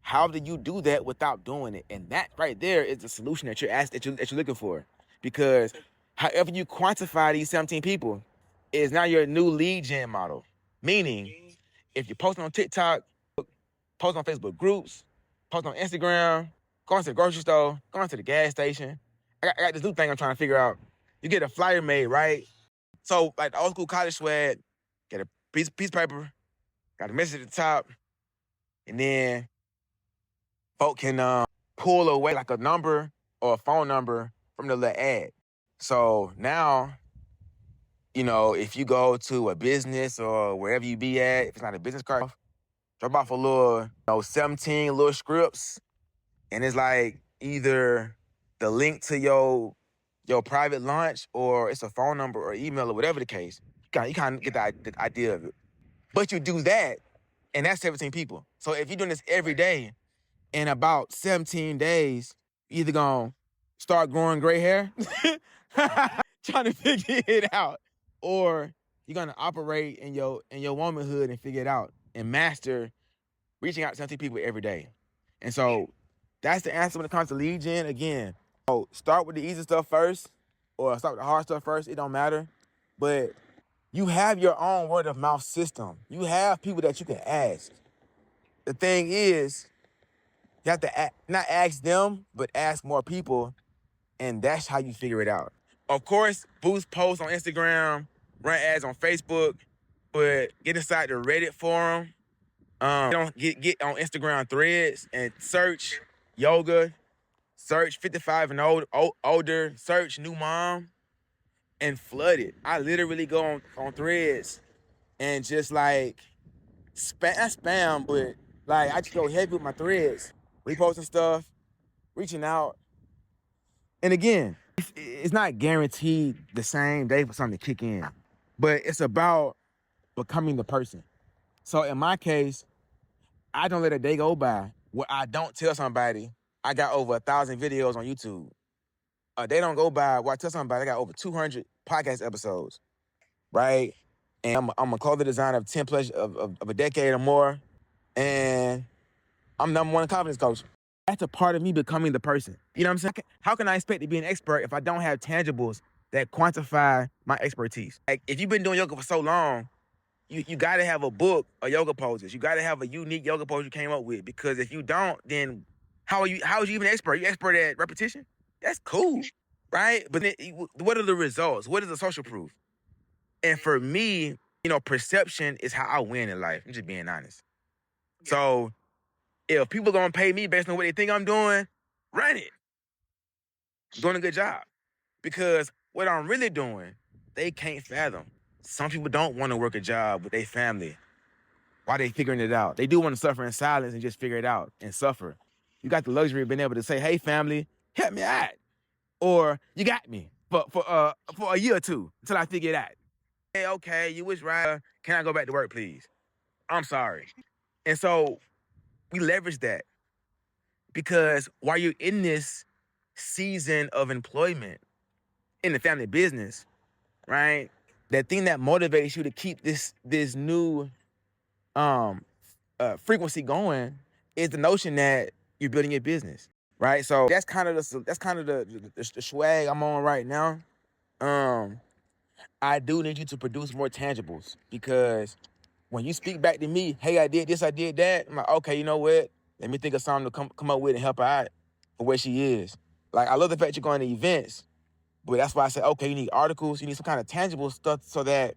Speaker 1: how do you do that without doing it? And that right there is the solution that you're looking for. Because However you quantify these 17 people is now your new lead gen model. Meaning, if you're posting on TikTok, post on Facebook groups, post on Instagram, going to the grocery store, going to the gas station. I got this new thing I'm trying to figure out. You get a flyer made, right? So like the old school college swag, get a piece of paper, got a message at the top, and then folk can pull away like a number or a phone number from the little ad. So now, you know, if you go to a business or wherever you be at, if it's not a business card, drop off a little, 17 little scripts, and it's like either the link to your private launch or it's a phone number or email or whatever the case. You kind of get the idea of it. But you do that, and that's 17 people. So if you're doing this every day, in about 17 days, you either gonna start growing gray hair, trying to figure it out, or you're gonna operate in your womanhood and figure it out and master reaching out to 17 people every day. And so that's the answer when it comes to lead gen. Again, so start with the easy stuff first, or start with the hard stuff first. It don't matter, but you have your own word of mouth system. You have people that you can ask. The thing is, you have to not ask them, but ask more people, and that's how you figure it out. Of course, boost posts on Instagram, run ads on Facebook, but get inside the Reddit forum. Get on Instagram threads and search yoga, search 55 and older, search new mom, and flood it. I literally go on threads and just like not spam, but like I just go heavy with my threads, reposting stuff, reaching out. And again, it's not guaranteed the same day for something to kick in, but it's about becoming the person. So in my case, I don't let a day go by where I don't tell somebody I got over 1,000 videos on YouTube. A day don't go by where I tell somebody I got over 200 podcast episodes, right? And I'm a clothing designer of 10 plus of a decade or more, and I'm #1 confidence coach. That's a part of me becoming the person. You know what I'm saying? How can I expect to be an expert if I don't have tangibles that quantify my expertise? Like if you've been doing yoga for so long, you got to have a book of yoga poses. You got to have a unique yoga pose you came up with, because if you don't, then how is you even an expert? You expert at repetition? That's cool, right? But then, what are the results? What is the social proof? And for me, perception is how I win in life. I'm just being honest. So if people gonna pay me based on what they think I'm doing, run it. I'm doing a good job. Because what I'm really doing, they can't fathom. Some people don't want to work a job with their family while they figuring it out. They do want to suffer in silence and just figure it out and suffer. You got the luxury of being able to say, hey, family, help me out. Or you got me for a year or two until I figure it out. Hey, okay, you was right. Can I go back to work, please? I'm sorry. And so we leverage that, because while you're in this season of employment in the family business, right? That thing that motivates you to keep this new frequency going is the notion that you're building your business, right? So that's kind of the swag I'm on right now. I do need you to produce more tangibles, because when you speak back to me, hey, I did this, I did that, I'm like, okay, you know what? Let me think of something to come up with and help her out for where she is. Like, I love the fact you're going to events, but that's why I said, okay, you need articles, you need some kind of tangible stuff so that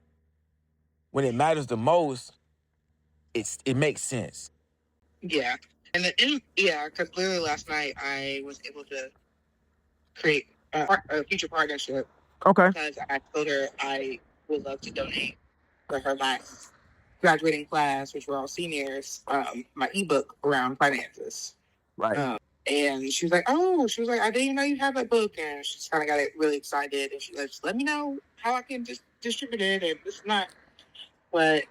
Speaker 1: when it matters the most, it makes sense.
Speaker 2: Yeah. Because literally last night I was able to create a future partnership.
Speaker 1: Okay.
Speaker 2: Because I told her I would love to donate for her last graduating class, which we're all seniors, my ebook around finances.
Speaker 1: Right.
Speaker 2: And she was like, I didn't even know you had that book. And she just kind of got it really excited. And she's like, just let me know how I can just distribute it. And it's not. But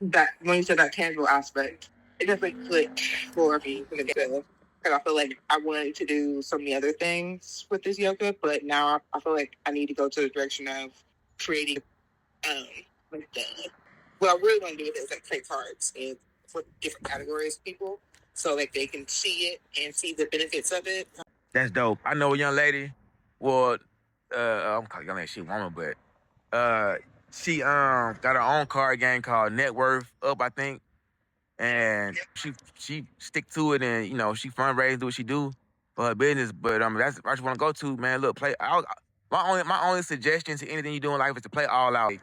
Speaker 2: that when you said that tangible aspect, it definitely clicked for me from the get-go. Because I feel like I wanted to do so many other things with this yoga, but now I feel like I need to go to the direction of creating what I really want to do is like play cards and for different categories of people, so like they can see it and see the benefits of it.
Speaker 1: That's dope. I know a young lady. Well, I'm calling her she woman, but she got her own card game called Net Worth Up, I think. And she stick to it, and she fundraise, do what she do for her business. But that's what I just want to go to, man. Look, play. My only suggestion to anything you do in life is to play all out.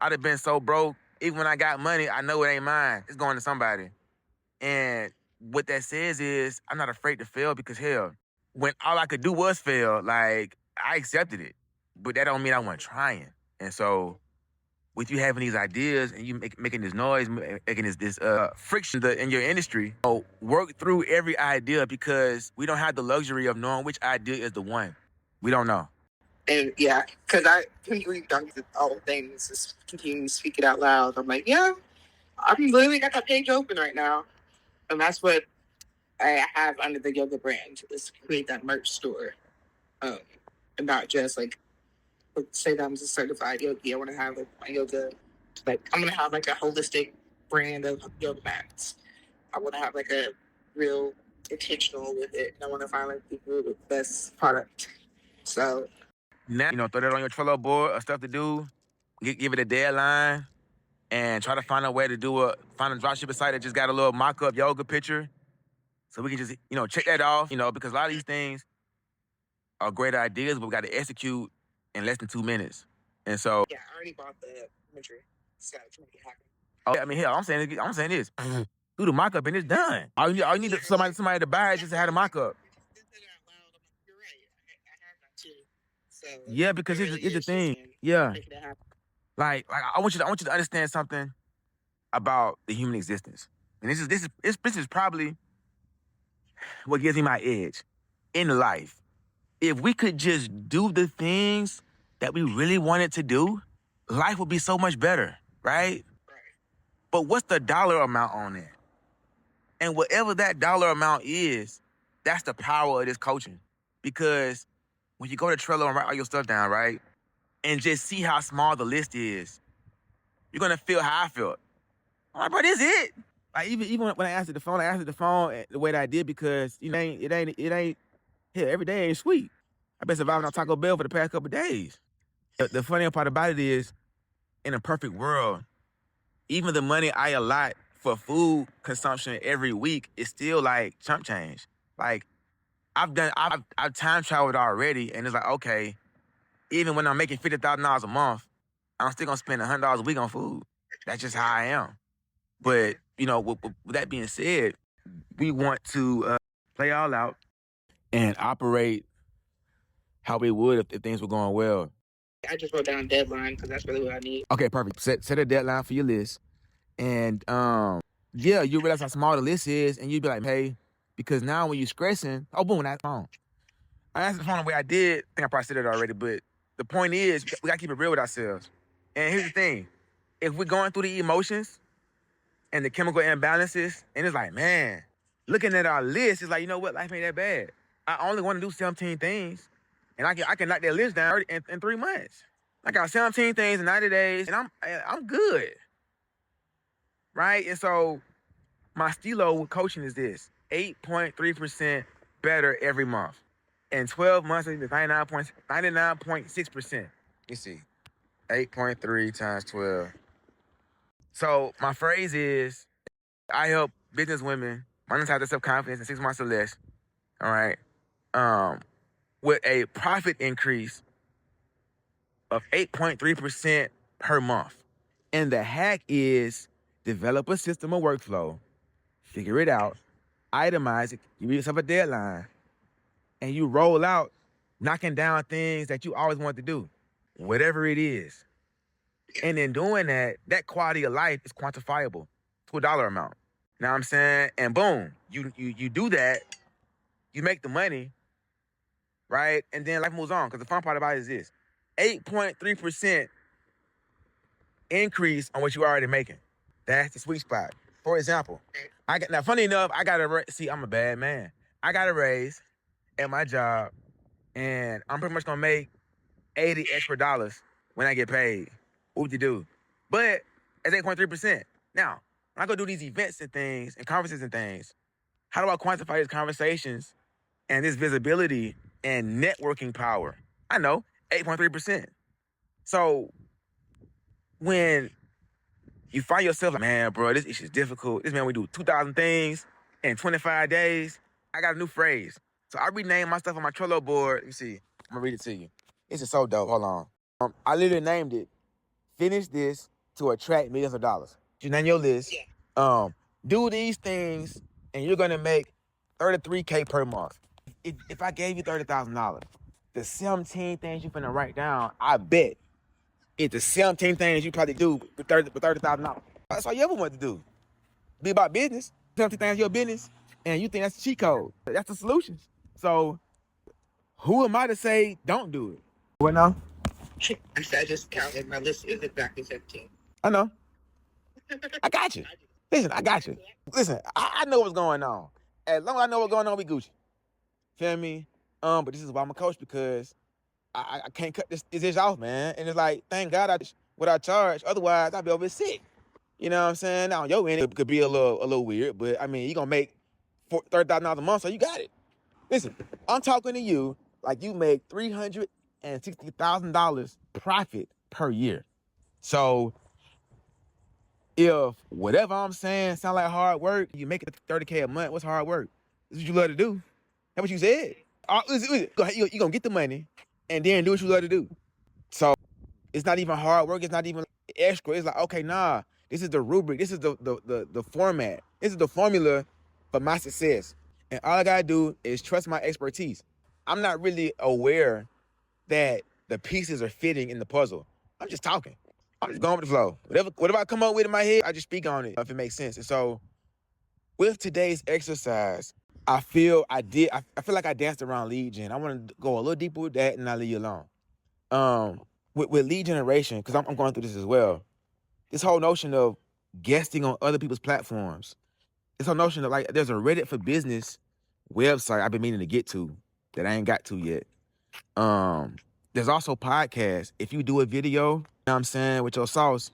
Speaker 1: I'd have been so broke, even when I got money, I know it ain't mine. It's going to somebody. And what that says is I'm not afraid to fail, because hell, when all I could do was fail, like, I accepted it. But that don't mean I wasn't trying. And so with you having these ideas and you making this noise, making this friction in your industry, work through every idea, because we don't have the luxury of knowing which idea is the one. We don't know.
Speaker 2: And yeah, because I completely done all the things, just continue to speak it out loud. I'm like, yeah, I'm literally got that page open right now. And that's what I have under the yoga brand, is create that merch store. And not just like, say that I'm a certified yogi. I want to have like my yoga, like I'm gonna have like a holistic brand of yoga mats. I want to have like a real intentional with it, and I want to find like the best product. So
Speaker 1: now, throw that on your Trello board of stuff to do. Give it a deadline, and try to find a way to find a dropshipping site that just got a little mock-up yoga picture, so we can just check that off. Because a lot of these things are great ideas, but we got to execute in less than 2 minutes. And so,
Speaker 2: yeah, I already bought the imagery. So it's gonna be happy.
Speaker 1: Oh, I mean, hell, I'm saying this. Do the mock-up and it's done. All you need is somebody to buy it just to have the mock-up.
Speaker 2: You're right. I have that too. So
Speaker 1: Yeah, because here's the thing. Yeah. Like I want you to understand something about the human existence. And this is probably what gives me my edge in life. If we could just do the things that we really wanted to do, life would be so much better, right? But what's the dollar amount on it? And whatever that dollar amount is, that's the power of this coaching. Because when you go to Trello and write all your stuff down, right, and just see how small the list is, you're gonna feel how I felt. I'm like, bro, this is it. Like even when I answered the phone, the way that I did, because it ain't here every day ain't sweet. I've been surviving on Taco Bell for the past couple of days. The funny part about it is, in a perfect world, even the money I allot for food consumption every week is still like chump change. Like I've time traveled already, and it's like, okay, even when I'm making $50,000 a month, I'm still gonna spend $100 a week on food. That's just how I am. But with that being said, we want to play all out and operate how we would if things were going well.
Speaker 2: I just wrote down deadline because that's really what I need.
Speaker 1: Okay, perfect. Set a deadline for your list, and yeah, you realize how small the list is, and you'd be like, hey, because now when you're stressing, oh boom, that's phone. I answered the phone the way I did. I think I probably said it already, but the point is, we gotta keep it real with ourselves. And here's the thing: if we're going through the emotions and the chemical imbalances, and it's like, man, looking at our list, it's like, you know what, life ain't that bad. I only want to do 17 things, and I can knock that list down in 3 months. I got 17 things in 90 days, and I'm good, right? And so my stilo with coaching is this: 8.3% better every month. In 12 months, it's 99.6%. You see, 8.3 times 12. So my phrase is, I help business women monetize their self-confidence in 6 months or less, all right, with a profit increase of 8.3% per month. And the hack is develop a system of workflow, figure it out, itemize it, give yourself a deadline, and you roll out knocking down things that you always wanted to do, whatever it is. And in doing that, that quality of life is quantifiable to a dollar amount. You know what I'm saying? And boom, you do that, you make the money, right? And then life moves on. Because the fun part about it is this: 8.3% increase on what you're already making. That's the sweet spot. For example, now funny enough, I'm a bad man. I got a raise at my job, and I'm pretty much gonna make $80 extra when I get paid. Whoop-de-doo. But it's 8.3%. Now, when I go do these events and things and conferences and things, how do I quantify these conversations and this visibility and networking power? I know 8.3%. So when you find yourself like, man, bro, this is difficult. This man, we do 2,000 things in 25 days. I got a new phrase. So I renamed my stuff on my Trello board. You see, I'm gonna read it to you. This is so dope. Hold on. I literally named it, finish this to attract millions of dollars. You name your list. Do these things and you're gonna make $33K per month. If I gave you $30,000, the 17 things you're gonna write down, I bet it's the 17 things you probably do for $30,000. That's all you ever want to do. Be about business. 17 things your business, and you think that's the cheat code. That's the solutions. So who am I to say don't do it? What now?
Speaker 2: I just counted. My list is exactly 17.
Speaker 1: I know. I got you. Listen, I got you. Listen, I know what's going on. As long as I know what's going on, we Gucci. Feel me? But this is why I'm a coach, because I can't cut this off, man. And it's like, thank God what I charge. Otherwise, I'd be over sick. You know what I'm saying? Now, your end, it could be a little weird, but I mean, you're gonna make $30,000 a month, so you got it. Listen, I'm talking to you like you make $360,000 profit per year. So if whatever I'm saying sound like hard work, you make it $30K a month, what's hard work? This is what you love to do. That's what you said. You're gonna get the money and then do what you love to do. So it's not even hard work, it's not even extra. It's like, okay, nah, this is the rubric, this is the format, this is the formula for my success. And all I gotta do is trust my expertise. I'm not really aware that the pieces are fitting in the puzzle. I'm just talking. I'm just going with the flow. Whatever I come up with in my head, I just speak on it if it makes sense. And so with today's exercise, I feel like I danced around lead gen. I want to go a little deeper with that and I'll leave you alone. With lead generation, because I'm going through this as well, this whole notion of guesting on other people's platforms, this whole notion of, like, there's a Reddit for business website I've been meaning to get to that I ain't got to yet. There's also podcasts. If you do a video, you know what I'm saying, with your sauce,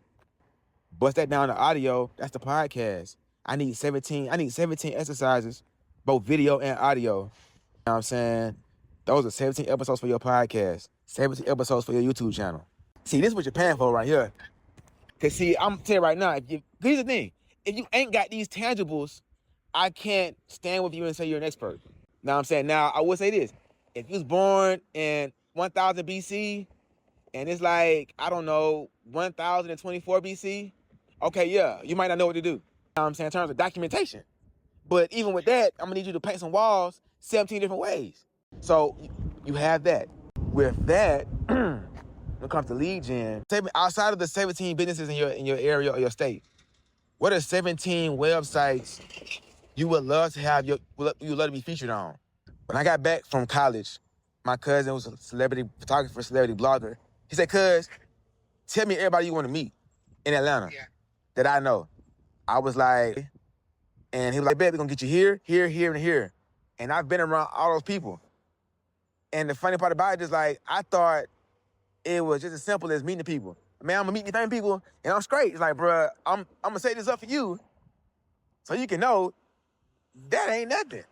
Speaker 1: bust that down to audio, that's the podcast. I need 17 exercises, both video and audio. You know what I'm saying? Those are 17 episodes for your podcast, 17 episodes for your YouTube channel. See, this is what you're paying for right here. Because, see, I'm telling you right now, here's the thing. If you ain't got these tangibles, I can't stand with you and say you're an expert. Know what I'm saying? Now, I will say this. If you was born in 1000 BC and it's like, I don't know, 1024 BC, okay, yeah, you might not know what to do. You know what I'm saying? In terms of documentation. But even with that, I'm going to need you to paint some walls 17 different ways. So you have that. With that, when it comes to lead gen, outside of the 17 businesses in your area or your state, what are 17 websites you would love to have you would love to be featured on? When I got back from college, my cousin was a celebrity photographer, celebrity blogger. He said, "Cuz, tell me everybody you want to meet in Atlanta that I know." I was like, and he was like, "Bet we're gonna get you here, here, here, and here." And I've been around all those people. And the funny part about it is, like, I thought it was just as simple as meeting the people. Man, I'm gonna meet these same people and I'm straight. It's like, bruh, I'm gonna set this up for you so you can know that ain't nothing.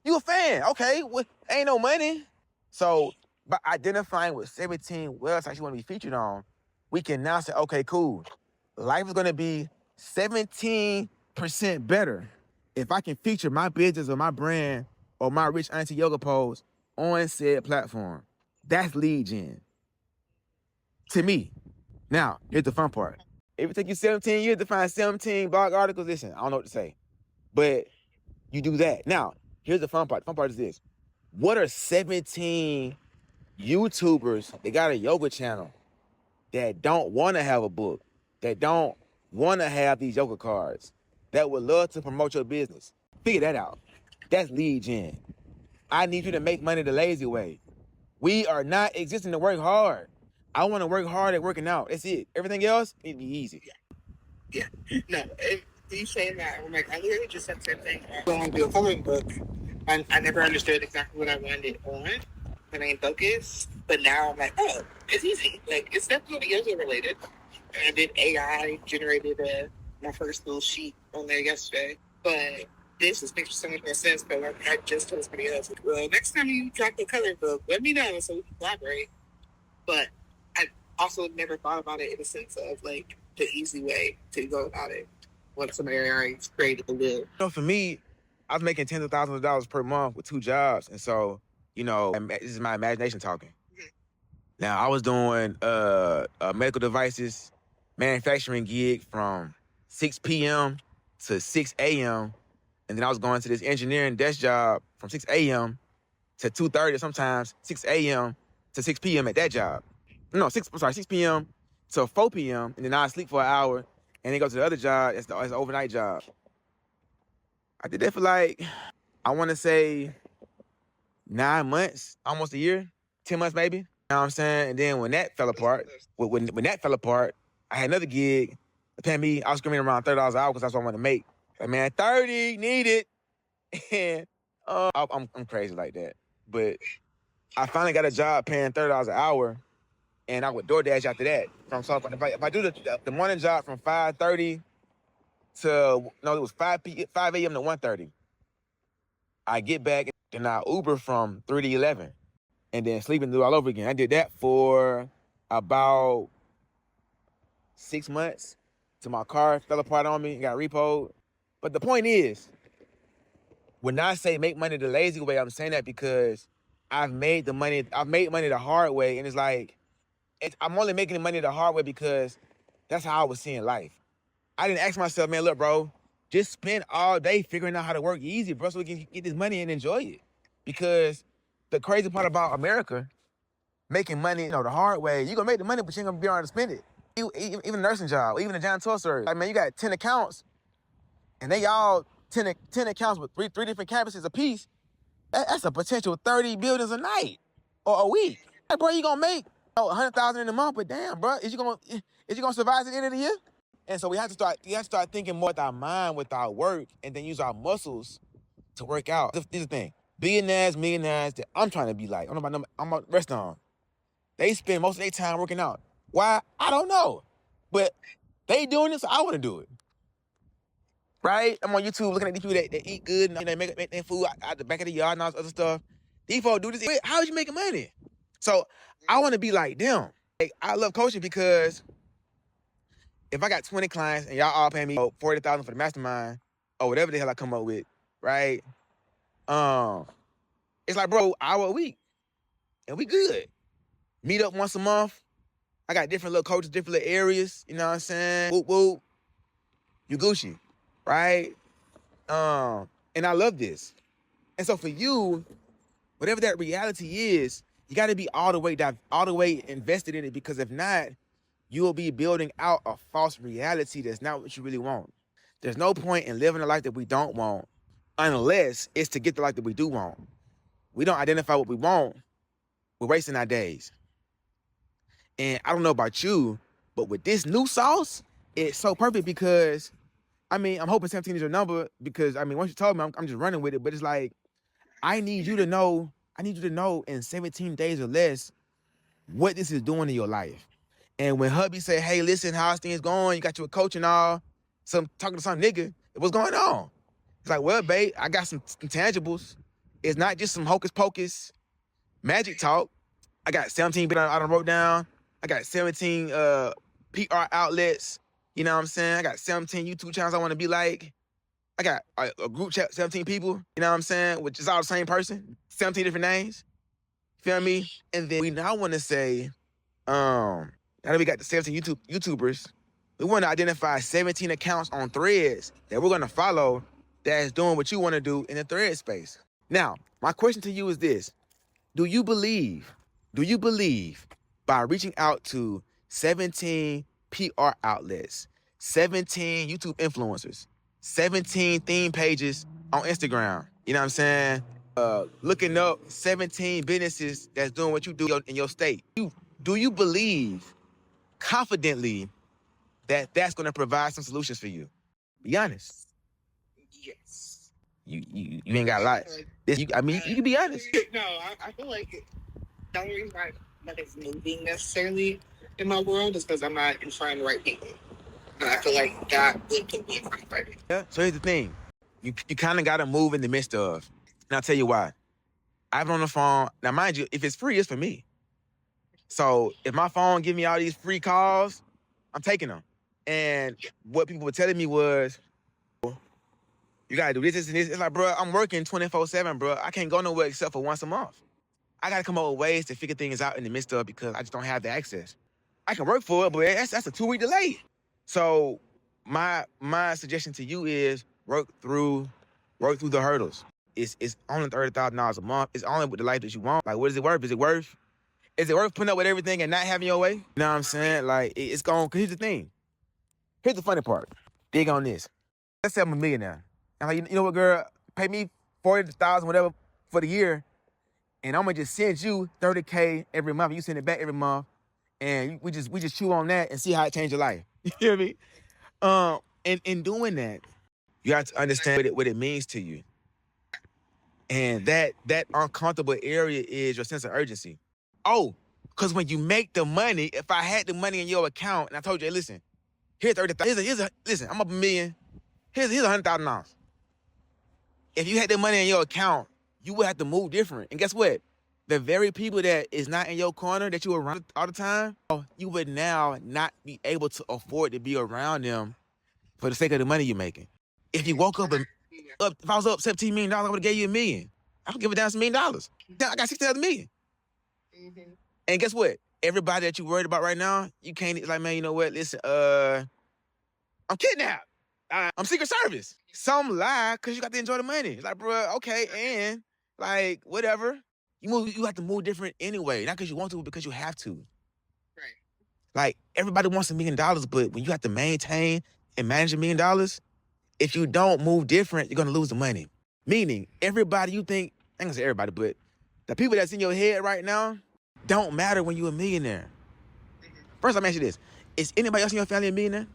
Speaker 1: You a fan, okay, well, ain't no money. So by identifying with 17 websites you wanna be featured on, we can now say, okay, cool. Life is gonna be 17% better if I can feature my business or my brand or my Rich Auntie Yoga pose on said platform. That's lead gen. To me. Now, here's the fun part. If it take you 17 years to find 17 blog articles, listen, I don't know what to say. But you do that. Now, here's the fun part. The fun part is this. What are 17 YouTubers that got a yoga channel that don't want to have a book, that don't want to have these yoga cards, that would love to promote your business? Figure that out. That's lead gen. I need you to make money the lazy way. We are not existing to work hard. I want to work hard at working out. That's it. Everything else, it'd be easy.
Speaker 2: Yeah. No, you saying that, I'm like, I literally just said the same thing. I want to do a coloring book. I never understood exactly what I wanted on the main focus, but now I'm like, oh, it's easy. Like, it's definitely yoga related. And I did AI, generated my first little sheet on there yesterday. But this is makes so much more sense, but I just told somebody else, well, next time you drop the coloring book, let me know so we can collaborate. but I also never thought about it in the sense of like the easy way to go about it. Once somebody already created the will.
Speaker 1: For me, I was making tens of thousands of dollars per month with 2 jobs, and so this is my imagination talking. Now I was doing medical devices manufacturing gig from 6 p.m. to 6 a.m. And then I was going to this engineering desk job from 6 a.m. to 2:30, sometimes 6 a.m. to 6 p.m. at that job. No, 6 p.m. to 4 p.m. And then I'd sleep for an hour and then go to the other job. It's the overnight job. I did that for like, I want to say 9 months, almost a year, 10 months maybe. You know what I'm saying? And then when that fell apart, when that fell apart, I had another gig. They paid me, I was screaming around $30 an hour because that's what I wanted to make. Like, man, 30, need it. And I'm crazy like that. But I finally got a job paying $30 an hour, and I would DoorDash after that. So if I do the morning job from 5:30 to, no, it was 5 a.m. to 1:30. I get back and I Uber from 3 to 11 and then sleep and do it all over again. I did that for about 6 months till my car fell apart on me and got repoed. But the point is, when I say make money the lazy way, I'm saying that because I've made money the hard way, and it's like, I'm only making the money the hard way because that's how I was seeing life. I didn't ask myself, man, look, bro, just spend all day figuring out how to work easy, bro, so we can get this money and enjoy it. Because the crazy part about America, making money, the hard way, you're gonna make the money, but you ain't gonna be able to spend it. Even a nursing job, even a janitorial service. Like, man, you got 10 accounts, and they all 10 accounts with three different campuses apiece. That's a potential 30 buildings a night or a week. Like, bro, you gonna make $100,000 in a month, but damn, bro, is you gonna survive at the end of the year? And so we have to start thinking more with our mind, with our work, and then use our muscles to work out. This is the thing. Billionaires, millionaires that I'm trying to be like, I'm a restaurant. They spend most of their time working out. Why? I don't know. But they doing this, so I want to do it. Right? I'm on YouTube looking at these people that eat good and they make their food out the back of the yard and all this other stuff. These folks do this. How is you making money? So I want to be like them. Like, I love coaching because if I got 20 clients and y'all all paying me $40,000 for the mastermind or whatever the hell I come up with, right? It's like, bro, hour a week and we good. Meet up once a month. I got different little coaches, different little areas. You know what I'm saying? Whoop, whoop. You Gucci, right? And I love this. And so for you, whatever that reality is, you got to be all the way invested in it, because if not, you will be building out a false reality that's not what you really want. There's no point in living a life that we don't want unless it's to get the life that we do want. We don't identify what we want, we're wasting our days. And I don't know about you, but with this new sauce, it's so perfect because, I'm hoping 17 is your number because, once you told me, I'm just running with it. But it's like, I need you to know in 17 days or less what this is doing in your life. And when hubby say, hey, listen, how's things going? You got you a coach and all. Talking to some nigga, what's going on? It's like, well, babe, I got some tangibles. It's not just some hocus pocus magic talk. I got 17 bit I done wrote down. I got 17 PR outlets. You know what I'm saying? I got 17 YouTube channels I want to be like. I got a group chat, 17 people. You know what I'm saying? Which is all the same person. 17 different names. Feel me? And then we now want to say, now that we got the 17 YouTubers, we want to identify 17 accounts on Threads that we're going to follow that is doing what you want to do in the Thread space. Now, my question to you is this. Do you believe by reaching out to 17 PR outlets, 17 YouTube influencers, 17 theme pages on Instagram, you know what I'm saying? Looking up 17 businesses that's doing what you do in your state. Do you believe confidently that that's going to provide some solutions for you? Be honest.
Speaker 2: Yes.
Speaker 1: You ain't got lies. You can be honest.
Speaker 2: No, I feel like the only reason why nothing's moving necessarily in my world is because I'm not in front of the right people. And I feel like that would put me in front of the right people.
Speaker 1: Yeah. So here's the thing. You kind of got to move in the midst of. And I'll tell you why. I've been on the phone. Now, mind you, if it's free, it's for me. So if my phone give me all these free calls, I'm taking them. And what people were telling me was, you gotta do this and this. It's like, bro, I'm working 24/7, bro. I can't go nowhere except for once a month. I gotta come up with ways to figure things out in the midst of because I just don't have the access. I can work for it, but that's a 2-week delay. So my suggestion to you is work through the hurdles. It's only $30,000 a month. It's only with the life that you want. Like, what is it worth? Is it worth putting up with everything and not having your way? You know what I'm saying? Like, it's going. Cause here's the thing. Here's the funny part. Dig on this. Let's say I'm a millionaire. I'm like, you know what, girl? Pay me $40,000 whatever for the year, and I'm gonna just send you $30K every month. You send it back every month, and we just chew on that and see how it changed your life. You hear me? And in doing that, you have to understand what it means to you. And that uncomfortable area is your sense of urgency. Oh, because when you make the money, if I had the money in your account and I told you, hey, listen, here's $30,000. Listen, I'm up $1 million. Here's $100,000. If you had the money in your account, you would have to move different. And guess what? The very people that is not in your corner that you around all the time, you would now not be able to afford to be around them for the sake of the money you're making. If you woke up if I was up $17 million, I would have gave you $1 million. I don't give a damn $1 million. I got $60 million. Mm-hmm. And guess what? Everybody that you worried about right now, you can't. It's like, man, you know what? Listen, I'm kidnapped. I'm Secret Service. Some lie because you got to enjoy the money. It's like, bro, okay, and like whatever. You have to move different anyway, not because you want to, but because you have to. Right. Like everybody wants $1 million, but when you have to maintain and manage $1 million, if you don't move different, you're gonna lose the money. Meaning, everybody you think, I ain't gonna say everybody, but the people that's in your head right now don't matter when you're a millionaire. First, let me ask you this. Is anybody else in your family a millionaire?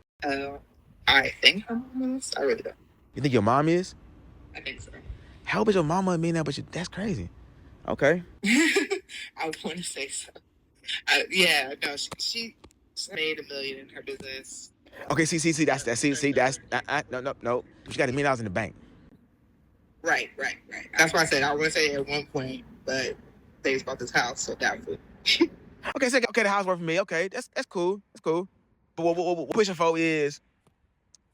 Speaker 2: I think my mom is. I really don't.
Speaker 1: You think your mom is?
Speaker 2: I think so.
Speaker 1: How is your mama a millionaire, but that's crazy. Okay.
Speaker 2: I would want to say so. Yeah, no, she made $1 million in her business.
Speaker 1: Okay, that's no. She got $1 million in the bank. Right.
Speaker 2: That's why I said I want to say at one point, but they just bought this house, so doubtful.
Speaker 1: Okay, the house worth for me. Okay, that's cool. That's cool. But what pushing for is,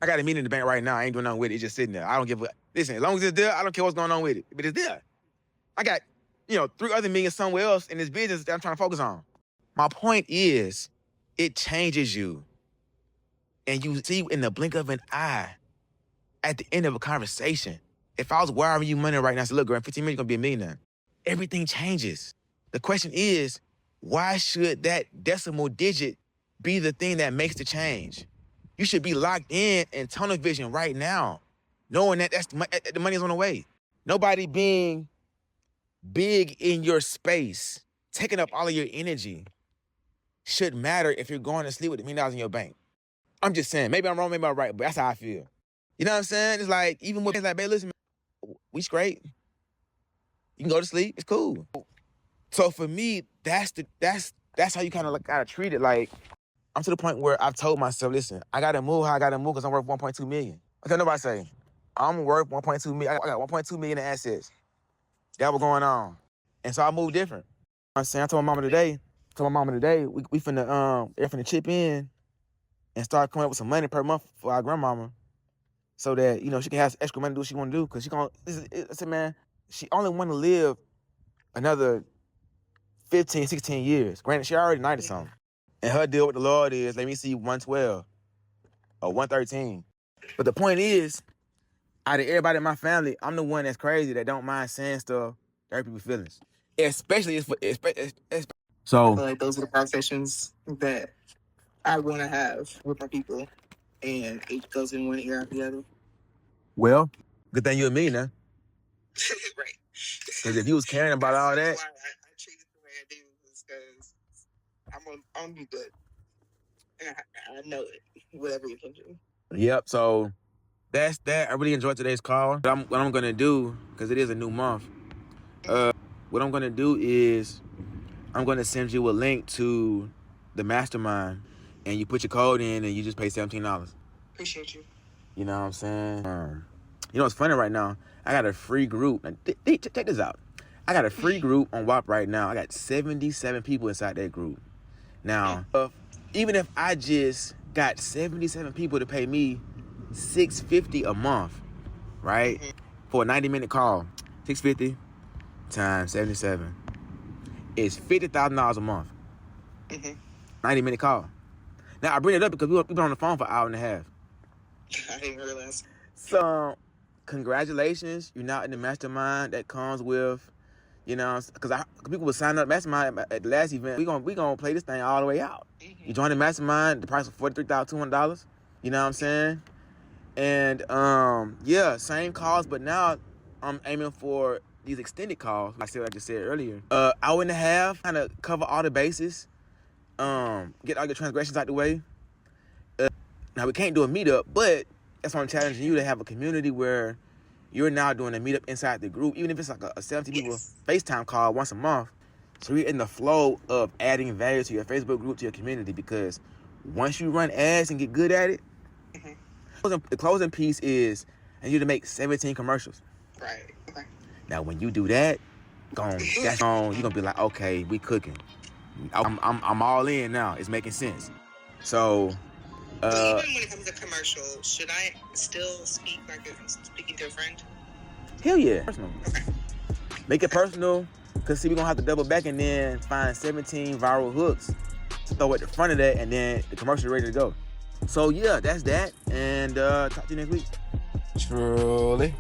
Speaker 1: I got $1 million in the bank right now. I ain't doing nothing with it. It's just sitting there. I don't give a listen. As long as it's there, I don't care what's going on with it. But it's there. I got 3 other million somewhere else in this business that I'm trying to focus on. My point is, it changes you. And you see in the blink of an eye, at the end of a conversation, if I was wiring you money right now, I said, look, girl, in 15 minutes, you're going to be a millionaire. Everything changes. The question is, why should that decimal digit be the thing that makes the change? You should be locked in and tunnel vision right now, knowing that the money is on the way. Nobody being big in your space, taking up all of your energy, should matter if you're going to sleep with $1 million in your bank. I'm just saying, maybe I'm wrong, maybe I'm right, but that's how I feel. You know what I'm saying? It's like, even with it's like, babe, listen, we straight. You can go to sleep, it's cool. So for me, that's how you kind of like gotta treat it. Like, I'm to the point where I've told myself, listen, I gotta move how I gotta move because I'm worth 1.2 million. I tell nobody say, I'm worth 1.2 million. I got 1.2 million in assets. That was going on. And so I moved different. I'm saying, I told my mama today, we finna chip in and start coming up with some money per month for our grandmama so that, she can have extra money to do what she want to do. Because I said, man, she only want to live another 15, 16 years. Granted, she already 90-something. And her deal with the Lord is, let me see 112 or 113. But the point is, out of everybody in my family, I'm the one that's crazy that don't mind saying stuff that hurt people's feelings. Especially, so.
Speaker 2: I feel like those are the conversations that I want to have with my people, and it goes in one ear out the other.
Speaker 1: Well, good thing you're a millionaire.
Speaker 2: Right.
Speaker 1: Because if you was caring about all that.
Speaker 2: That's why I treat it the way I do, because I'm gonna be good. And I know it, whatever you can do.
Speaker 1: Yep, so that's that. I really enjoyed today's call. What I'm going to do, because it is a new month, what I'm going to do is I'm going to send you a link to the mastermind, and you put your code in, and you just pay $17.
Speaker 2: Appreciate you.
Speaker 1: You know what I'm saying? You know what's funny right now? I got a free group. Check this out. I got a free group on WAP right now. I got 77 people inside that group. Now, even if I just got 77 people to pay me $650 a month, right? For a 90-minute call, $650 times 77 is $50,000 a month. 90-minute call. Now, I bring it up because we've been on the phone for an hour and a half.
Speaker 2: I didn't realize.
Speaker 1: So, congratulations. You're not in the mastermind. That comes with, you know, because people will sign up mastermind at the last event. We gonna play this thing all the way out. You join the mastermind, the price of $43,200. You know what I'm saying? And yeah, same calls, but now I'm aiming for these extended calls. Like I just said earlier, hour and a half, kind of cover all the bases, get all the transgressions out the way. Now we can't do a meetup, but that's why I'm challenging you to have a community where you're now doing a meetup inside the group, even if it's like a 70 people FaceTime call once a month. So you're in the flow of adding value to your Facebook group, to your community, because once you run ads and get good at it, the closing piece is I need you to make 17 commercials.
Speaker 2: Right. Okay.
Speaker 1: Now, when you do that, you're gonna be like, okay, we cooking. I'm all in now. It's making sense. So,
Speaker 2: even when it comes to commercial, should I still speak like if I'm speaking to a friend?
Speaker 1: Hell yeah. Personal.
Speaker 2: Okay.
Speaker 1: Make it personal, because see, we're gonna have to double back and then find 17 viral hooks to throw at the front of that, and then the commercial is ready to go. So yeah, that's that, and talk to you next week. Truly.